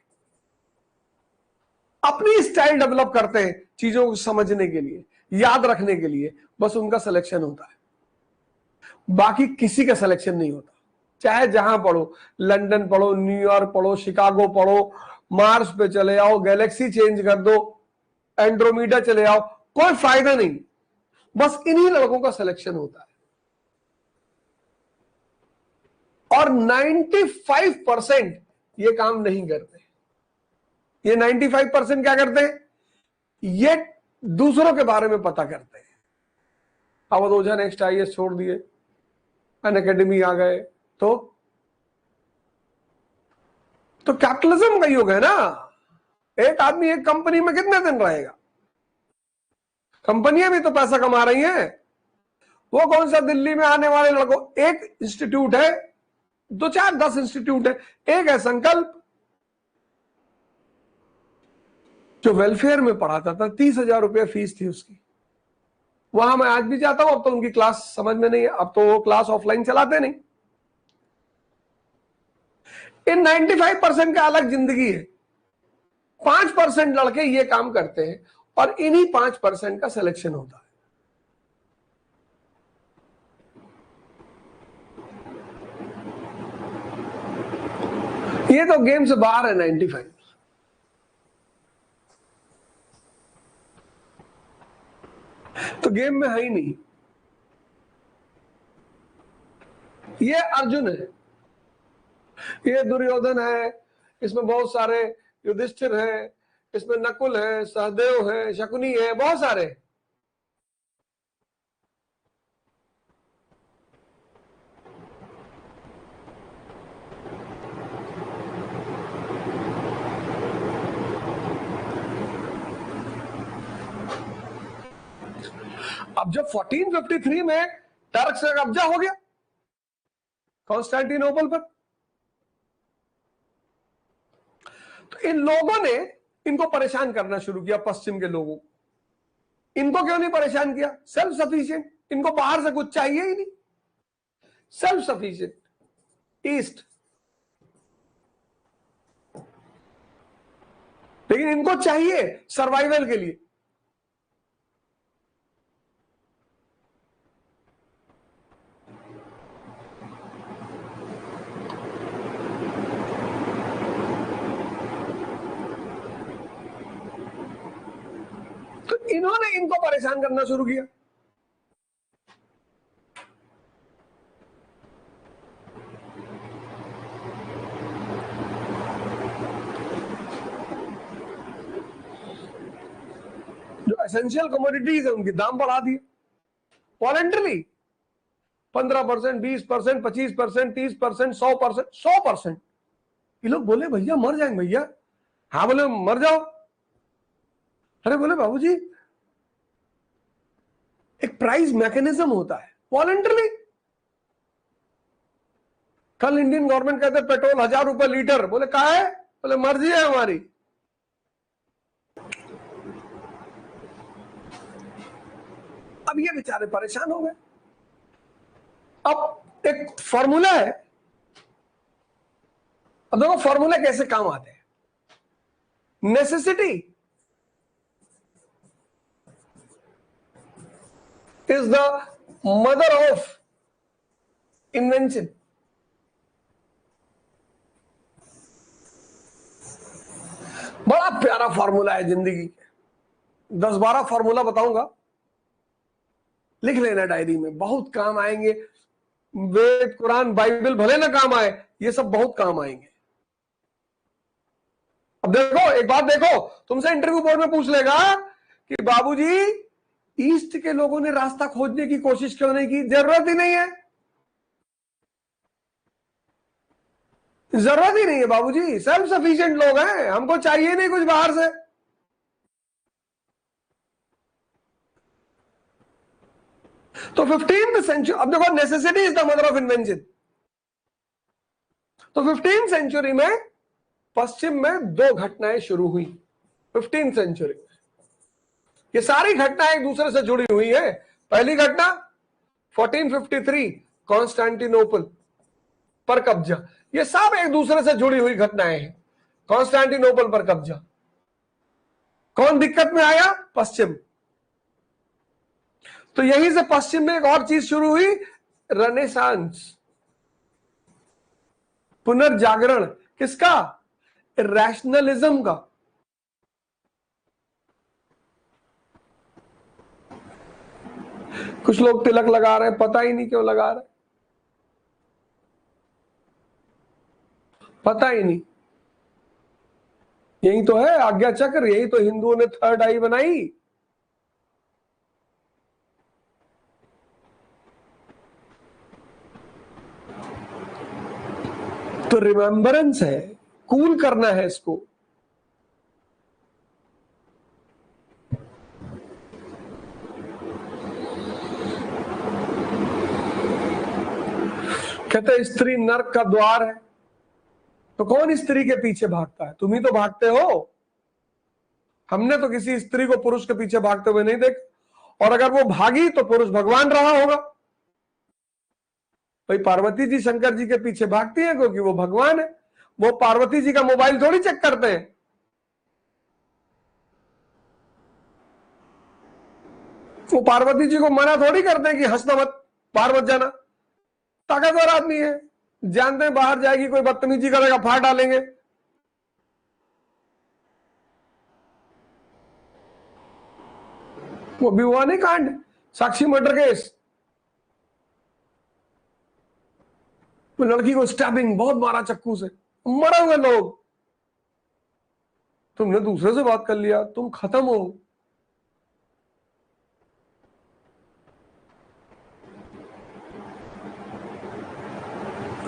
अपनी स्टाइल डेवलप करते हैं चीजों को समझने के लिए, याद रखने के लिए, बस उनका सिलेक्शन होता है। बाकी किसी का सिलेक्शन नहीं होता। चाहे जहां पढ़ो, लंदन पढ़ो, न्यूयॉर्क पढ़ो, शिकागो पढ़ो, मार्स पे चले आओ, गैलेक्सी चेंज कर दो, एंड्रोमीडा चले आओ, कोई फायदा नहीं, बस इन्हीं लड़कों का सिलेक्शन होता है। और 95% ये काम नहीं करते। ये 95% क्या करते हैं? ये दूसरों के बारे में पता करते हैं। अवध ओझा नेक्स्ट IAS छोड़ दिए, अनअकैडमी आ गए, तो कैपिटलिज्म का युग है ना। एक आदमी एक कंपनी में कितने दिन रहेगा? कंपनियां भी तो पैसा कमा रही हैं। वो कौन सा दिल्ली में आने वाले लड़कों, एक इंस्टीट्यूट है, 2 4 10 इंस्टीट्यूट है, एक है संकल्प जो वेलफेयर में पढ़ाता था, 30,000 रुपये फीस थी उसकी। वहां मैं आज भी जाता हूं, अब तो उनकी क्लास समझ में नहीं है, अब तो वो क्लास ऑफलाइन चलाते नहीं। इन 95% का अलग जिंदगी है। 5% लड़के ये काम करते हैं और इन्हीं 5% का सिलेक्शन होता है। ये तो गेम से बाहर है 95। तो गेम में है ही नहीं। ये अर्जुन है, ये दुर्योधन है, इसमें बहुत सारे युधिष्ठिर है, इसमें नकुल है, सहदेव है, शकुनी है, बहुत सारे। अब जब 1453 में टर्क से कब्जा हो गया कॉन्स्टेंटिनोपल पर, तो इन लोगों ने इनको परेशान करना शुरू किया, पश्चिम के लोगों। इनको क्यों नहीं परेशान किया? सेल्फ सफिशिएंट, इनको बाहर से कुछ चाहिए ही नहीं, सेल्फ सफिशिएंट ईस्ट। लेकिन इनको चाहिए सर्वाइवल के लिए। तो इन्होंने इनको परेशान करना शुरू किया। जो एसेंशियल कमोडिटीज है उनके दाम बढ़ा दिए वॉलेंटरली, 15%, 20%, 25%, 30%, 100%, 100%। ये लोग बोले भैया मर जाएंगे भैया। हाँ बोले मर जाओ। अरे बोले बाबूजी एक प्राइस मैकेनिज्म होता है वॉलेंटरली। कल इंडियन गवर्नमेंट कहते पेट्रोल 1000 रुपए लीटर, बोले कहा है? बोले मर्जी है हमारी। अब ये बेचारे परेशान हो गए। अब एक फॉर्मूला है, अब देखो फॉर्मूला कैसे काम आते हैं। Necessity is the mother of invention. बड़ा प्यारा फॉर्मूला है जिंदगी के। 10 12 फॉर्मूला बताऊंगा, लिख लेना डायरी में, बहुत काम आएंगे। वेद कुरान बाइबल भले ना काम आए, ये सब बहुत काम आएंगे। अब देखो एक बात देखो, तुमसे इंटरव्यू बोर्ड में पूछ लेगा कि बाबूजी ईस्ट के लोगों ने रास्ता खोजने की कोशिश क्यों नहीं की? जरूरत ही नहीं है, जरूरत ही नहीं है बाबूजी, सेल्फ सफिशिएंट लोग हैं, हमको चाहिए नहीं कुछ बाहर से। तो 15th सेंचुरी, अब देखो necessity is the mother of invention. तो 15th सेंचुरी में पश्चिम में 2 घटनाएं शुरू हुई। 15th सेंचुरी ये सारी घटनाएं एक दूसरे से जुड़ी हुई है। पहली घटना 1453 कॉन्स्टेंटिनोपल पर कब्जा, ये सब एक दूसरे से जुड़ी हुई घटनाएं हैं। कॉन्स्टेंटिनोपल पर कब्जा, कौन दिक्कत में आया? पश्चिम। तो यहीं से पश्चिम में एक और चीज शुरू हुई, रेनेसांस, पुनर्जागरण। किसका? रैशनलिज्म का। कुछ लोग तिलक लगा रहे हैं, पता ही नहीं क्यों लगा रहे, पता ही नहीं। यही तो है आज्ञा चक्र, यही तो हिंदुओं ने 3rd आई बनाई। तो रिमेम्बरेंस है, कूल करना है इसको। कहते स्त्री नर्क का द्वार है, तो कौन स्त्री के पीछे भागता है? तुम ही तो भागते हो। हमने तो किसी स्त्री को पुरुष के पीछे भागते हुए नहीं देखा, और अगर वो भागी तो पुरुष भगवान रहा होगा। भाई पार्वती जी शंकर जी के पीछे भागती हैं क्योंकि वो भगवान है। वो पार्वती जी का मोबाइल थोड़ी चेक करते हैं। वो पार्वती जी को मना थोड़ी करते हैं कि हंसना मत, बाहर मत जाना। ताकतवर आदमी है, जानते हैं बाहर जाएगी कोई बदतमीजी करेगा, फाड़ डालेंगे। वो भी हुआ नहीं कांड, साक्षी मर्डर केस, लड़की को स्टैबिंग बहुत मारा चाकू से, मरे हुए लोग। तुमने दूसरे से बात कर लिया, तुम खत्म हो।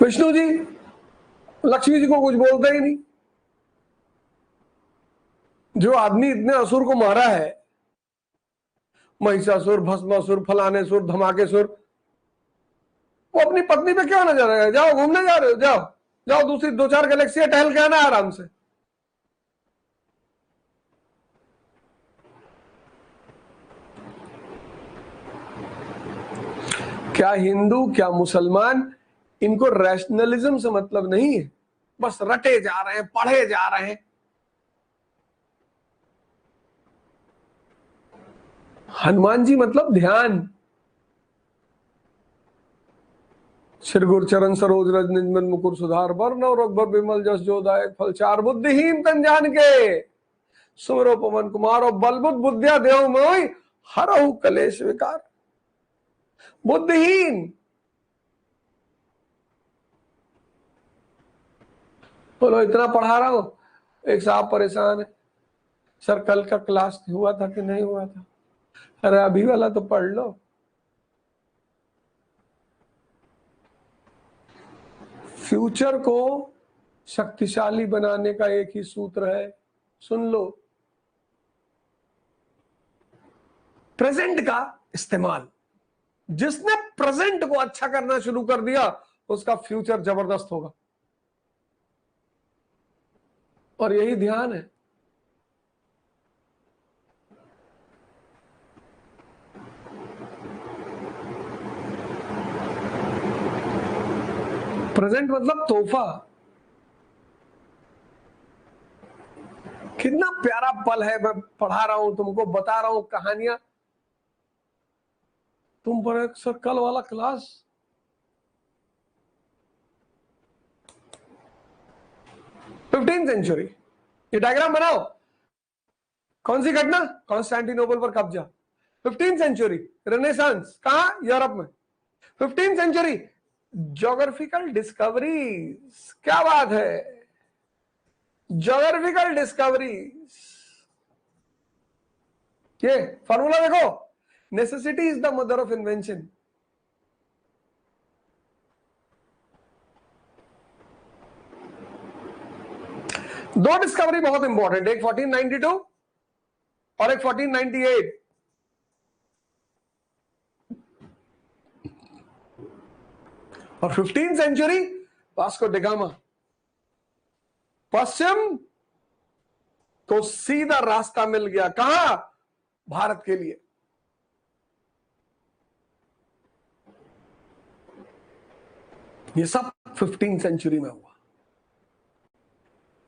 विष्णु जी लक्ष्मी जी को कुछ बोलते ही नहीं। जो आदमी इतने असुर को मारा है, महिषासुर, भस्मासुर, फलानेसुर, धमाकेसुर, वो अपनी पत्नी पे क्यों नजर रहे? जाओ घूमने जा रहे हो, जाओ जाओ दूसरी 2-4 गैलेक्सी टहल के आना आराम से। क्या हिंदू क्या मुसलमान, इनको रैशनलिज्म से मतलब नहीं है, बस रटे जा रहे हैं, पढ़े जा रहे हैं। हनुमान जी मतलब ध्यान। श्री गुरु चरण सरोज रज निज मन मुकुर सुधार वर्ण रघुबर विमल जस जो दायक फल चार। बुद्धिहीन तन जान के सुमरो पवन कुमार, बलबुद्ध बुद्धिया देव मोहि हरहु कलेश विकार। बुद्धिहीन। बोलो इतना पढ़ा रहा हूं, एक साहब परेशान है, सर कल का क्लास हुआ था कि नहीं हुआ था? अरे अभी वाला तो पढ़ लो। फ्यूचर को शक्तिशाली बनाने का एक ही सूत्र है, सुन लो, प्रेजेंट का इस्तेमाल। जिसने प्रेजेंट को अच्छा करना शुरू कर दिया उसका फ्यूचर जबरदस्त होगा, और यही ध्यान है। प्रेजेंट मतलब तोहफा। कितना प्यारा पल है, मैं पढ़ा रहा हूं तुमको, बता रहा हूं कहानियां, तुम पर सर कल वाला क्लास। फिफ्टीन सेंचुरी, ये डायग्राम बनाओ। कौन सी घटना? कॉन्स्टेंटिनोपल पर कब्जा। 15 सेंचुरी, रेनेसांस कहां? यूरोप में। 15 सेंचुरी, ज्योग्राफिकल डिस्कवरीज। क्या बात है, ज्योग्राफिकल डिस्कवरीज। ये फॉर्मूला देखो, necessity is the mother of invention. दो डिस्कवरी बहुत इंपॉर्टेंट, एक 1492 और एक 1498। और 15 सेंचुरी वास्को डी गामा, पश्चिम को सीधा रास्ता मिल गया, कहां? भारत के लिए। ये सब 15 सेंचुरी में हुआ।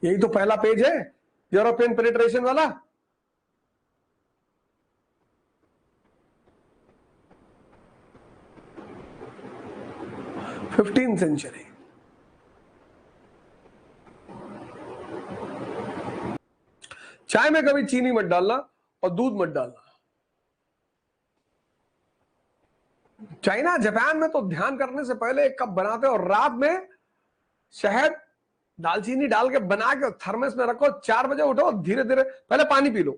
यही तो पहला पेज है यूरोपियन पेनिट्रेशन वाला। Fifteen century. चाय में कभी चीनी मत डालना और दूध मत डालना। चाइना जापान में तो ध्यान करने से पहले एक कप बनाते और रात में शहद दालचीनी डाल के बना के थर्मस में रखो, 4 बजे उठो, धीरे धीरे पहले पानी पी लो,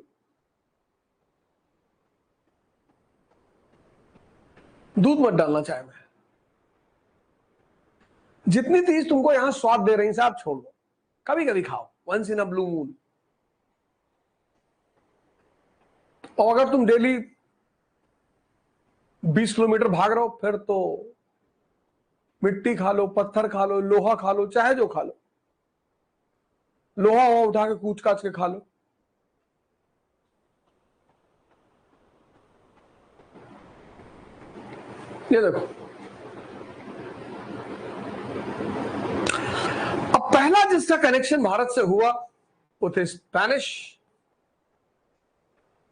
दूध मत डालना चाय में। जितनी चीज तुमको यहां स्वाद दे रही साहब छोड़ दो, कभी कभी खाओ, once in a blue moon. और अगर तुम डेली 20 किलोमीटर भाग रहे हो फिर तो मिट्टी खा लो, पत्थर खा लो, लोहा खा लो, चाहे जो खा लो, लोहा वहा उठा के कूच काच के खा लो। ये देखो, अब पहला जिसका कनेक्शन भारत से हुआ वो थे स्पेनिश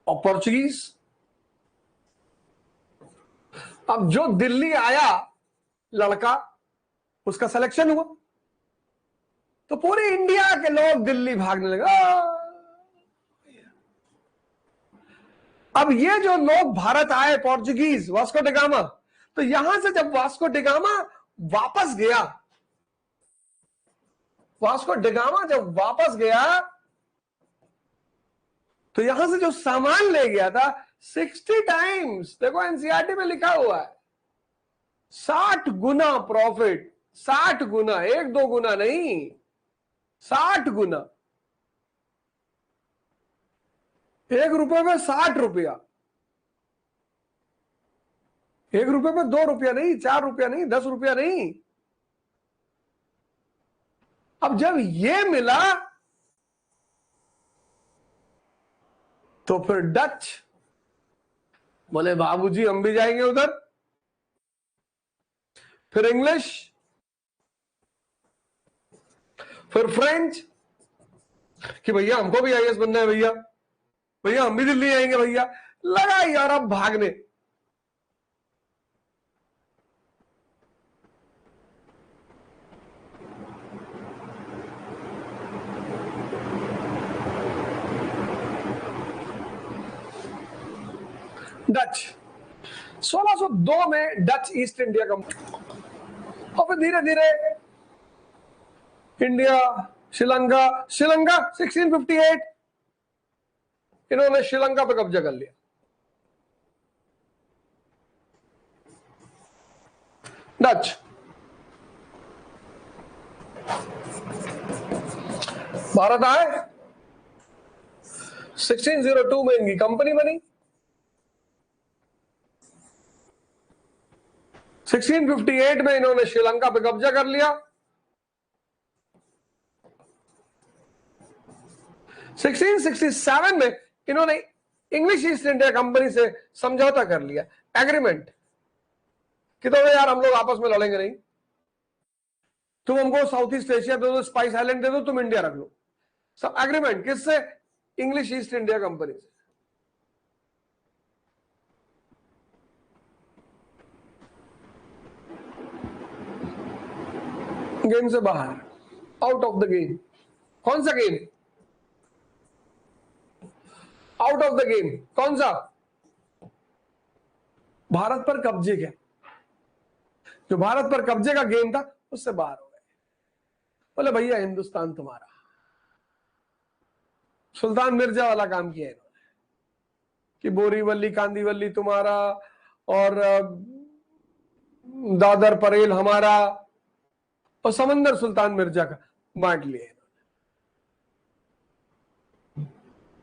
और पोर्चुगीज। अब जो दिल्ली आया लड़का, उसका सिलेक्शन हुआ, तो पूरे इंडिया के लोग दिल्ली भागने लगे। अब ये जो लोग भारत आए, पोर्चुगीज, वास्को डिगामा, तो यहां से जब वास्को डिगामा वापस गया, वास्को डिगामा जब वापस गया, तो यहां से जो सामान ले गया था 60 टाइम्स, देखो एनसीईआरटी में लिखा हुआ है, 60 गुना प्रॉफिट, 60 गुना, 1-2 गुना नहीं, 60 गुना। 1 रुपए में 60 रुपया, 1 रुपए में 2 रुपया नहीं, 4 रुपया नहीं, 10 रुपया नहीं। अब जब ये मिला तो फिर डच बोले बाबूजी हम भी जाएंगे उधर, फिर इंग्लिश, फिर फ्रेंच कि भैया हमको भी आईएएस बनना है, भैया भैया हम भी दिल्ली आएंगे, भैया लगा यूरोप भागने। डच 1602 में डच ईस्ट इंडिया कंपनी, और फिर धीरे धीरे इंडिया, श्रीलंका, श्रीलंका 1658 इन्होंने श्रीलंका पे कब्जा कर लिया। डच भारत आए, 1602 में इनकी कंपनी बनी, 1658 में इन्होंने श्रीलंका पे कब्जा कर लिया, 1667 में इन्होंने इंग्लिश ईस्ट इंडिया कंपनी से समझौता कर लिया, एग्रीमेंट कि तो यार हम लोग आपस में लड़ेंगे नहीं, तुम हमको साउथ ईस्ट एशिया दे दो, स्पाइस आइलैंड दे दो, तुम इंडिया रख लो। सब एग्रीमेंट किससे? इंग्लिश ईस्ट इंडिया कंपनी से। गेम से बाहर, आउट ऑफ द गेम। कौन सा game? Out of the game. कौन सा? भारत पर कब्जे का, जो भारत पर कब्जे का गेम था उससे बाहर हो गए। बोले भैया हिंदुस्तान तुम्हारा। सुल्तान मिर्जा वाला काम किया इन्होंने कि बोरीवली कांदीवली तुम्हारा और दादर परेल हमारा, और समंदर सुल्तान मिर्जा का बांट लिया इन्होंने।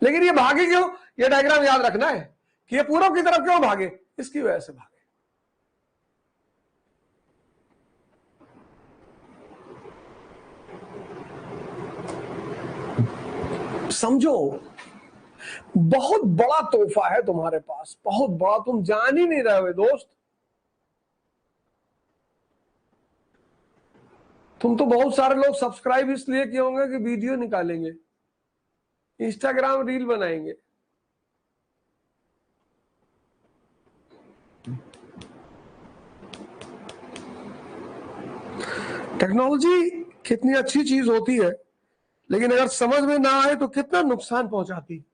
लेकिन ये भागे क्यों? ये डायग्राम याद रखना है कि ये पूरब की तरफ क्यों भागे, इसकी वजह से भागे। समझो बहुत बड़ा तोहफा है तुम्हारे पास, बहुत बड़ा, तुम जान ही नहीं रहे हो दोस्त। तुम तो बहुत सारे लोग सब्सक्राइब इसलिए किए होंगे कि वीडियो निकालेंगे, इंस्टाग्राम रील बनाएंगे। टेक्नोलॉजी कितनी अच्छी चीज होती है, लेकिन अगर समझ में ना आए तो कितना नुकसान पहुंचाती।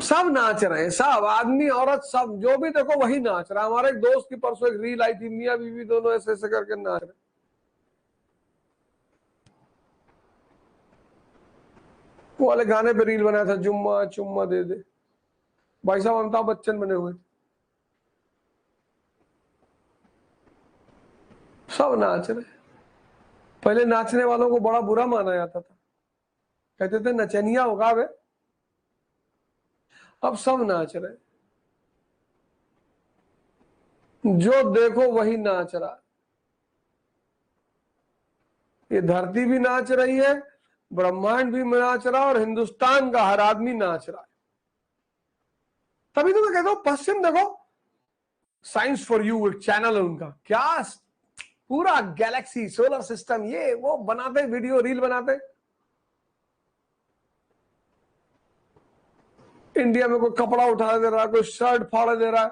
सब नाच रहे हैं, सब आदमी औरत सब, जो भी देखो वही नाच रहा है। हमारे एक दोस्त की परसों एक रील आई थी, मियां बीवी दोनों ऐसे ऐसे करके नाच रहे। वो वाले गाने पे रील बनाया था, जुम्मा चुम्मा दे दे। भाई साहब अमिताभ बच्चन बने हुए थे। सब नाच रहे। पहले नाचने वालों को बड़ा बुरा माना जाता था, कहते थे नचनिया होगा वे। अब सब नाच रहे, जो देखो वही नाच रहा। ये धरती भी नाच रही है, ब्रह्मांड भी नाच रहा, और हिंदुस्तान का हर आदमी नाच रहा है। तभी तो मैं कहता हूं पश्चिम देखो, साइंस फॉर यू एक चैनल है उनका, क्या पूरा गैलेक्सी, सोलर सिस्टम, ये वो बनाते, वीडियो रील बनाते। इंडिया में कोई कपड़ा उठा दे रहा है, कोई शर्ट फाड़ दे रहा है।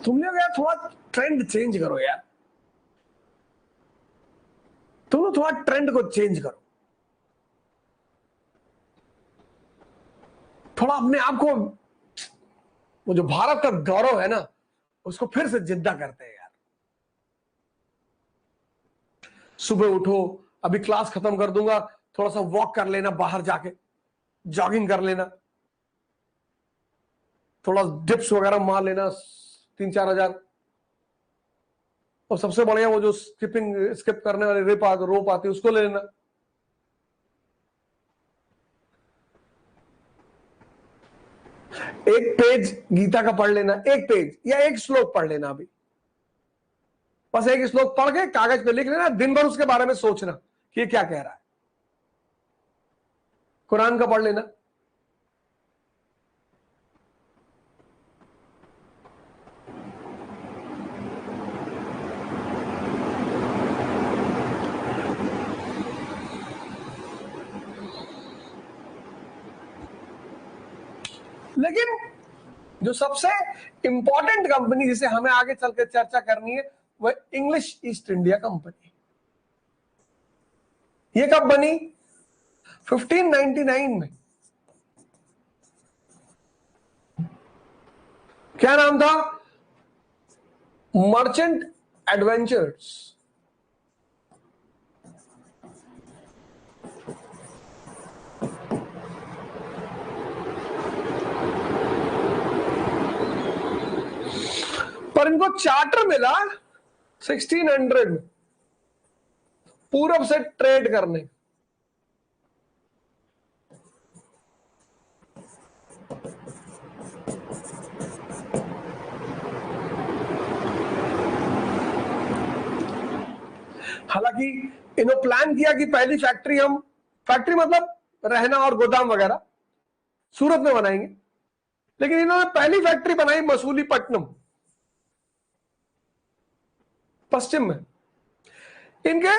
तुम लोग यार थोड़ा ट्रेंड चेंज करो यार, तुम लोग थोड़ा ट्रेंड को चेंज करो, थोड़ा अपने आप को, वो जो भारत का गौरव है ना, उसको फिर से जिंदा करते हैं यार। सुबह उठो, अभी क्लास खत्म कर दूंगा, थोड़ा सा वॉक कर लेना, बाहर जाके जॉगिंग कर लेना, थोड़ा डिप्स वगैरह मार लेना 3-4 हजार। और सबसे बढ़िया वो जो स्किप करने वाली रोप आती है, उसको ले लेना। एक पेज गीता का पढ़ लेना, एक पेज या एक श्लोक पढ़ लेना। अभी बस एक श्लोक पढ़ के कागज पे लिख लेना, दिन भर उसके बारे में सोचना कि ये क्या कह रहा है। कुरान का पढ़ लेना। लेकिन जो सबसे इंपॉर्टेंट कंपनी जिसे हमें आगे चलकर चर्चा करनी है, वह इंग्लिश ईस्ट इंडिया कंपनी। ये कब बनी? 1599 में। क्या नाम था? Merchant adventures. पर इनको चार्टर मिला 1600 में, पूरब से ट्रेड करने। हालांकि इन्होंने प्लान किया कि पहली फैक्ट्री मतलब रहना और गोदाम वगैरह सूरत में बनाएंगे, लेकिन इन्होंने पहली फैक्ट्री बनाई मसूलीपट्टनम, पश्चिम में। इनके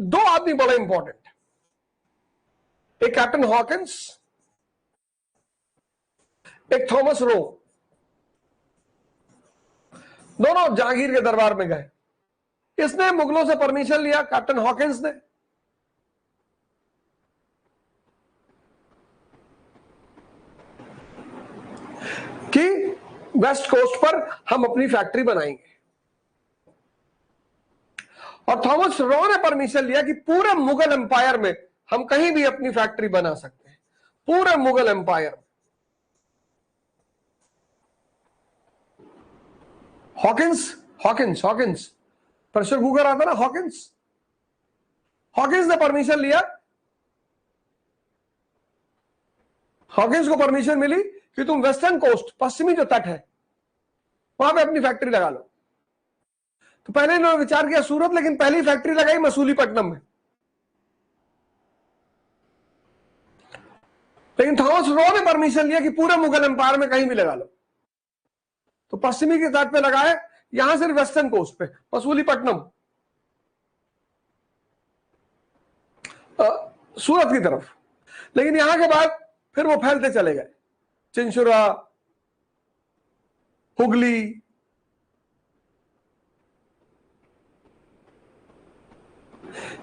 दो आदमी बड़े इंपॉर्टेंट, एक कैप्टन हॉकिंस, एक थॉमस रो। दोनों जहांगीर के दरबार में गए। इसने मुगलों से परमिशन लिया, कैप्टन हॉकिंस ने, कि वेस्ट कोस्ट पर हम अपनी फैक्ट्री बनाएंगे। और थॉमस रो ने परमिशन लिया कि पूरे मुगल एम्पायर में हम कहीं भी अपनी फैक्ट्री बना सकते हैं, पूरे मुगल एम्पायर में। हॉकिंस प्रेशर कुकर आता ना, हॉकिंस ने परमिशन लिया। हॉकिंस को परमिशन मिली कि तुम वेस्टर्न कोस्ट, पश्चिमी जो तट है, वहां पे अपनी फैक्ट्री लगा लो। तो पहले इन्होंने विचार किया सूरत, लेकिन पहली फैक्ट्री लगाई मसूलीपट्टनम में। लेकिन थॉमस रो ने परमिशन लिया कि पूरे मुगल एम्पायर में कहीं भी लगा लो। तो पश्चिमी के तट पे लगाए, यहां सिर्फ वेस्टर्न कोस्ट पे, मसूलीपट्टनम, सूरत की तरफ। लेकिन यहां के बाद फिर वो फैलते चले गए, चिंचुरा, हुगली।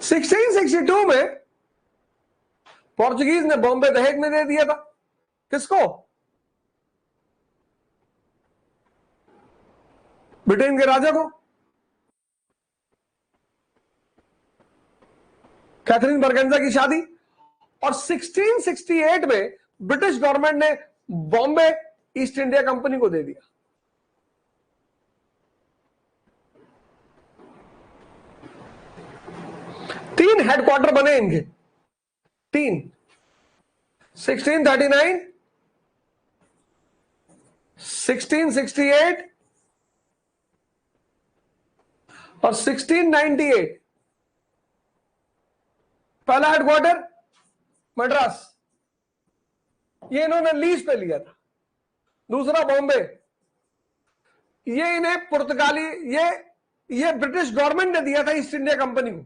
सिक्सटीन 1662 में पोर्चुगीज ने बॉम्बे दहेज में दे दिया था। किसको? ब्रिटेन के राजा को, कैथरीन बरगेंजा की शादी। और 1668 में ब्रिटिश गवर्नमेंट ने बॉम्बे ईस्ट इंडिया कंपनी को दे दिया। 3 हेडक्वार्टर बने इनके, 3, 1639, 1668 और 1698। पहला हेडक्वार्टर मद्रास, ये इन्होंने लीज पे लिया था। दूसरा बॉम्बे, ये इन्हें पुर्तगाली, ये ब्रिटिश गवर्नमेंट ने दिया था ईस्ट इंडिया कंपनी को।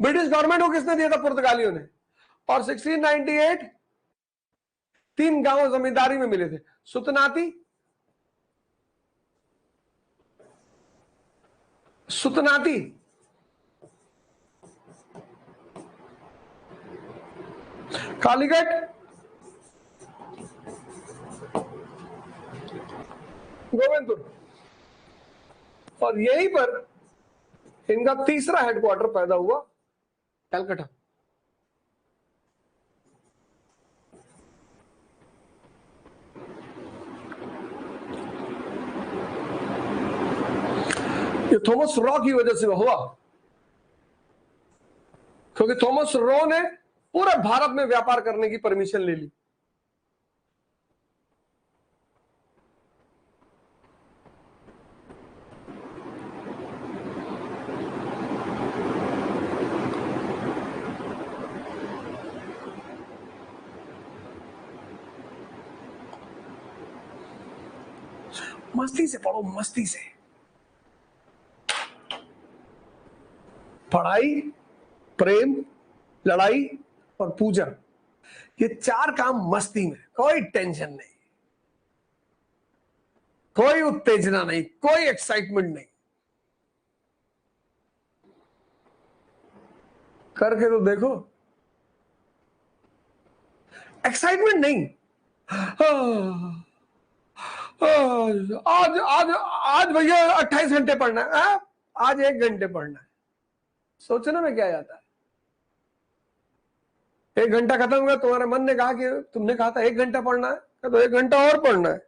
ब्रिटिश गवर्नमेंट को किसने दिया था? पुर्तगालियों ने। और 1698 3 गांव जमींदारी में मिले थे, सुतनाती, कालीगढ़, गोविंदपुर। और यहीं पर इनका तीसरा हेडक्वार्टर पैदा हुआ, कलकत्ता। ये थॉमस रॉ की वजह से हुआ, क्योंकि थॉमस रॉ ने पूरे भारत में व्यापार करने की परमिशन ले ली। मस्ती से पढ़ो, मस्ती से। पढ़ाई, प्रेम, लड़ाई और पूजा, ये 4 काम मस्ती में, कोई टेंशन नहीं, कोई उत्तेजना नहीं, कोई एक्साइटमेंट नहीं। करके तो देखो, एक्साइटमेंट नहीं। आज आज आज भैया 28 घंटे पढ़ना है, आज 1 घंटे पढ़ना है। सोचने में क्या जाता है? 1 घंटा खत्म हुआ, तुम्हारे मन ने कहा कि तुमने कहा था 1 घंटा पढ़ना है, तो 1 घंटा और पढ़ना है।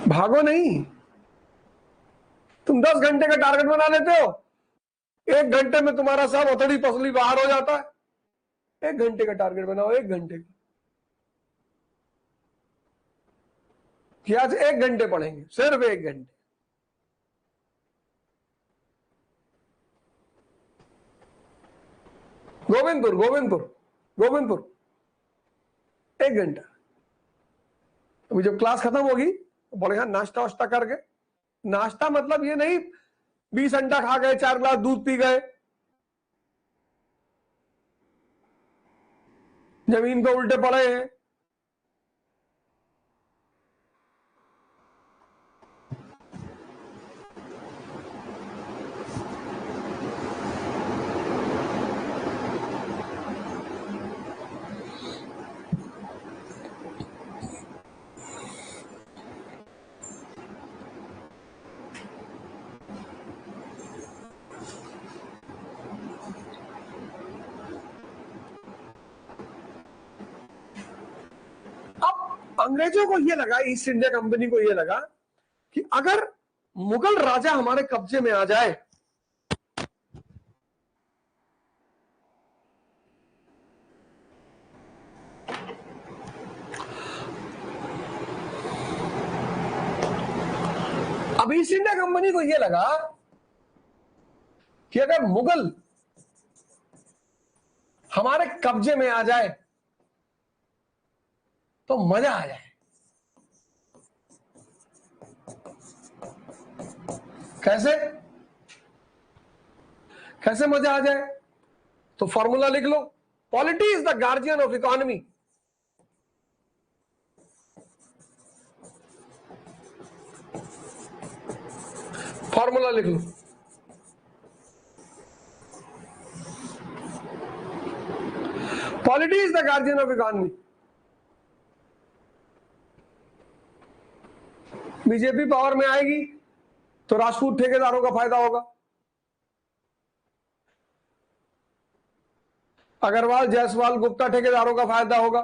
भागो नहीं। तुम 10 घंटे का टारगेट बना लेते हो, 1 घंटे में तुम्हारा सब अतड़ी पसली बाहर हो जाता है। 1 घंटे का टारगेट बनाओ, 1 घंटे का, कि आज 1 घंटे पढ़ेंगे, सिर्फ 1 घंटे। गोविंदपुर, गोविंदपुर, गोविंदपुर, 1 घंटा। अभी जब क्लास खत्म होगी तो बढ़िया नाश्ता वाश्ता करके, नाश्ता मतलब ये नहीं 20 अंडा खा गए, 4 गिलास दूध पी गए, जमीन पे उल्टे पड़े हैं। अंग्रेजों को यह लगा, ईस्ट इंडिया कंपनी को यह लगा कि अगर मुगल राजा हमारे कब्जे में आ जाए अब ईस्ट इंडिया कंपनी को यह लगा कि अगर मुगल हमारे कब्जे में आ जाए तो मजा आ जाए। कैसे कैसे मजा आ जाए? तो फॉर्मूला लिख लो, polity is the guardian of economy. Formula लिख लो, polity is the guardian of economy. BJP power में आएगी तो राजपूत ठेकेदारों का फायदा होगा, अग्रवाल, जायसवाल, गुप्ता ठेकेदारों का फायदा होगा।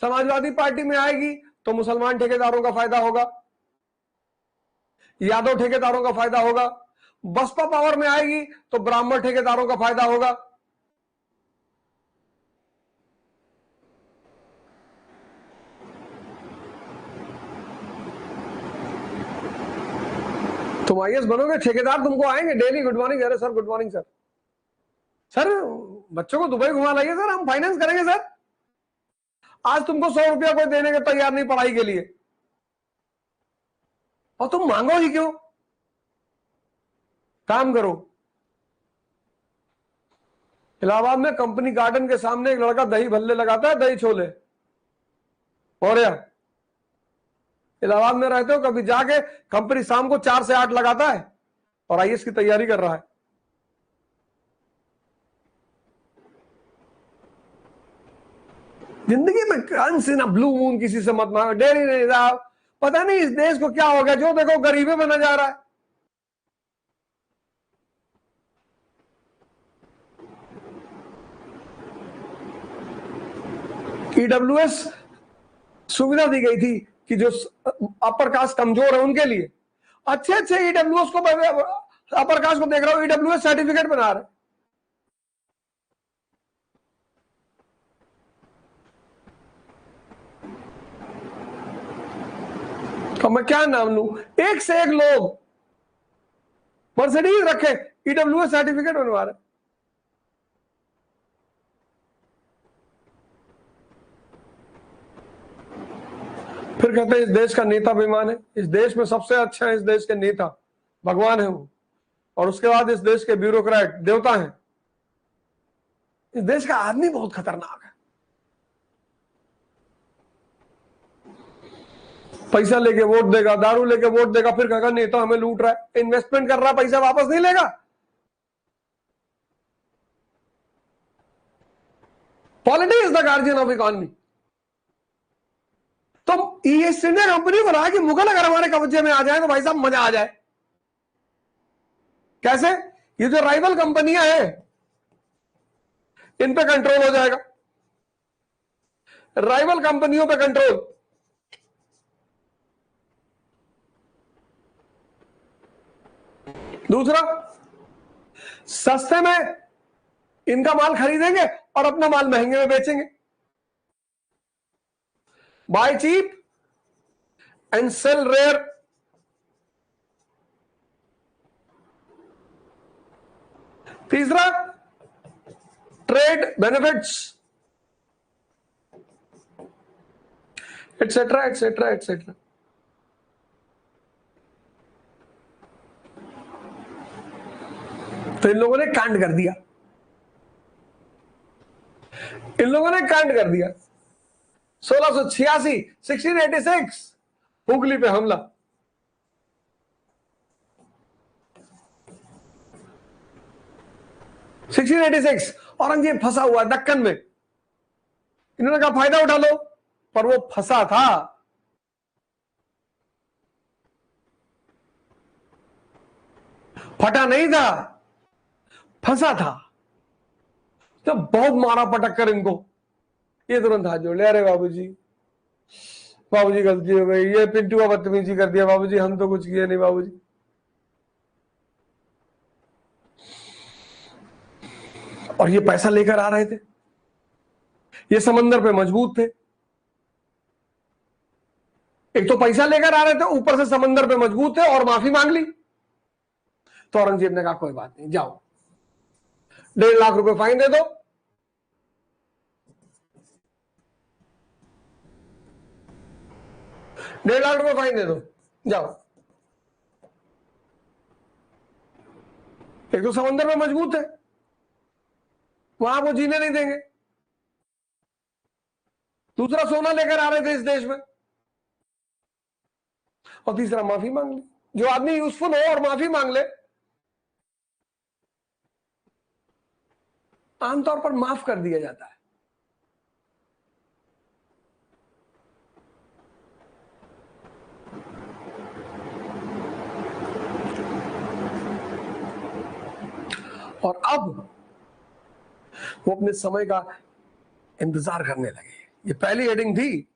समाजवादी पार्टी में आएगी तो मुसलमान ठेकेदारों का फायदा होगा, यादव ठेकेदारों का फायदा होगा। बसपा पावर में आएगी तो ब्राह्मण ठेकेदारों का फायदा होगा। तुम आईएएस बनोगे, ठेकेदार तुमको आएंगे डेली, गुड मॉर्निंग, अरे sir good morning sir, sir बच्चों को दुबई घुमा लाइए सर, हम फाइनेंस करेंगे सर। आज तुमको 100 रुपया कोई देने के तैयार नहीं पढ़ाई के लिए, और तुम मांगो ही क्यों? काम करो। इलाहाबाद में कंपनी गार्डन के सामने एक लड़का दही भल्ले लगाता है, दही छोले। और इलाहाबाद में रहते हो, कभी जाके कंपनी शाम को 4 से 8 लगाता है और आईएएस की तैयारी कर रहा है। जिंदगी में कौन ना ब्लू मून किसी से मत मांगो, डेली नहीं साहब, पता नहीं इस देश को क्या हो गया, जो देखो गरीबी बना जा रहा है। ईडब्ल्यूएस सुविधा दी गई थी कि जो अपर कास्ट कमजोर है उनके लिए, अच्छे अच्छे ईडब्ल्यूएस को, अपर कास्ट को देख रहा हूं ईडब्ल्यूएस सर्टिफिकेट बना रहे। तो मैं क्या नाम लूं, एक से एक लोग मर्सिडीज रखे, ईडब्ल्यूएस सर्टिफिकेट बनवा रहे। फिर कहते हैं इस देश का नेता बेईमान है। इस देश में सबसे अच्छा है, इस देश के नेता भगवान है वो, और उसके बाद इस देश के ब्यूरोक्रेट देवता हैं। इस देश का आदमी बहुत खतरनाक है। पैसा लेके वोट देगा, दारू लेके वोट देगा, फिर कहेगा नेता हमें लूट रहा है। इन्वेस्टमेंट कर रहा, पैसा वापस नहीं लेगा। Politics is the guardian of economy. तो ईस्ट इंडिया कंपनी बना कि मुगल अगर हमारे कब्जे में आ जाए तो भाई साहब मजा आ जाए। कैसे? ये जो राइवल कंपनियां हैं इन पे कंट्रोल हो जाएगा, राइवल कंपनियों पे कंट्रोल। दूसरा, सस्ते में इनका माल खरीदेंगे और अपना माल महंगे में बेचेंगे। Buy cheap and sell rare. तीसरा, trade benefits, etcetera etcetera etcetera. तो इन लोगों ने कांड कर दिया, इन लोगों ने कांड कर दिया। 1686 1686 हुगली पे हमला। औरंगजेब फंसा हुआ दक्कन में, इन्होंने कहा फायदा उठा लो, पर वो फंसा था। फटा नहीं था, फंसा था। तो बहुत मारा पटक कर इनको, ये तुरंत हाथ जोड़ ले, अरे बाबूजी, बाबूजी गलती हो गई, ये पिंटू का बदतमीजी कर दिया बाबूजी, हम तो कुछ किए नहीं बाबूजी। और ये पैसा लेकर आ रहे थे, ये समंदर पे मजबूत थे। एक तो पैसा लेकर आ रहे थे, ऊपर से समंदर पे मजबूत थे और माफी मांग ली। तो औरंगजेब ने कहा कोई बात नहीं, जाओ 1.5 लाख रुपए फाइन दे दो, ₹1.5 लाख फाइन दे दो, जाओ। एक तो समंदर में मजबूत है, वहां वो जीने नहीं देंगे। दूसरा, सोना लेकर आ रहे थे इस देश में, और तीसरा माफी मांग ली। जो आदमी यूजफुल हो और माफी मांग ले, आमतौर पर माफ कर दिया जाता है। और अब वो अपने समय का इंतजार करने लगे। ये पहली हेडिंग थी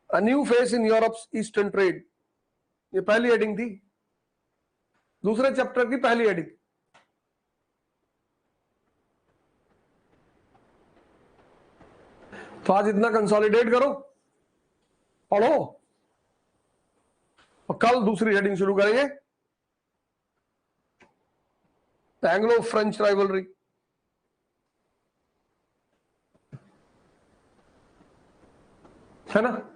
a new face in Europe's eastern trade, ये पहली हेडिंग थी, दूसरे चैप्टर की पहली हेडिंग। तो आज इतना कंसोलिडेट करो, पढ़ो, और कल दूसरी हेडिंग शुरू करेंगे, एंग्लो फ्रेंच राइवलरी। है ना?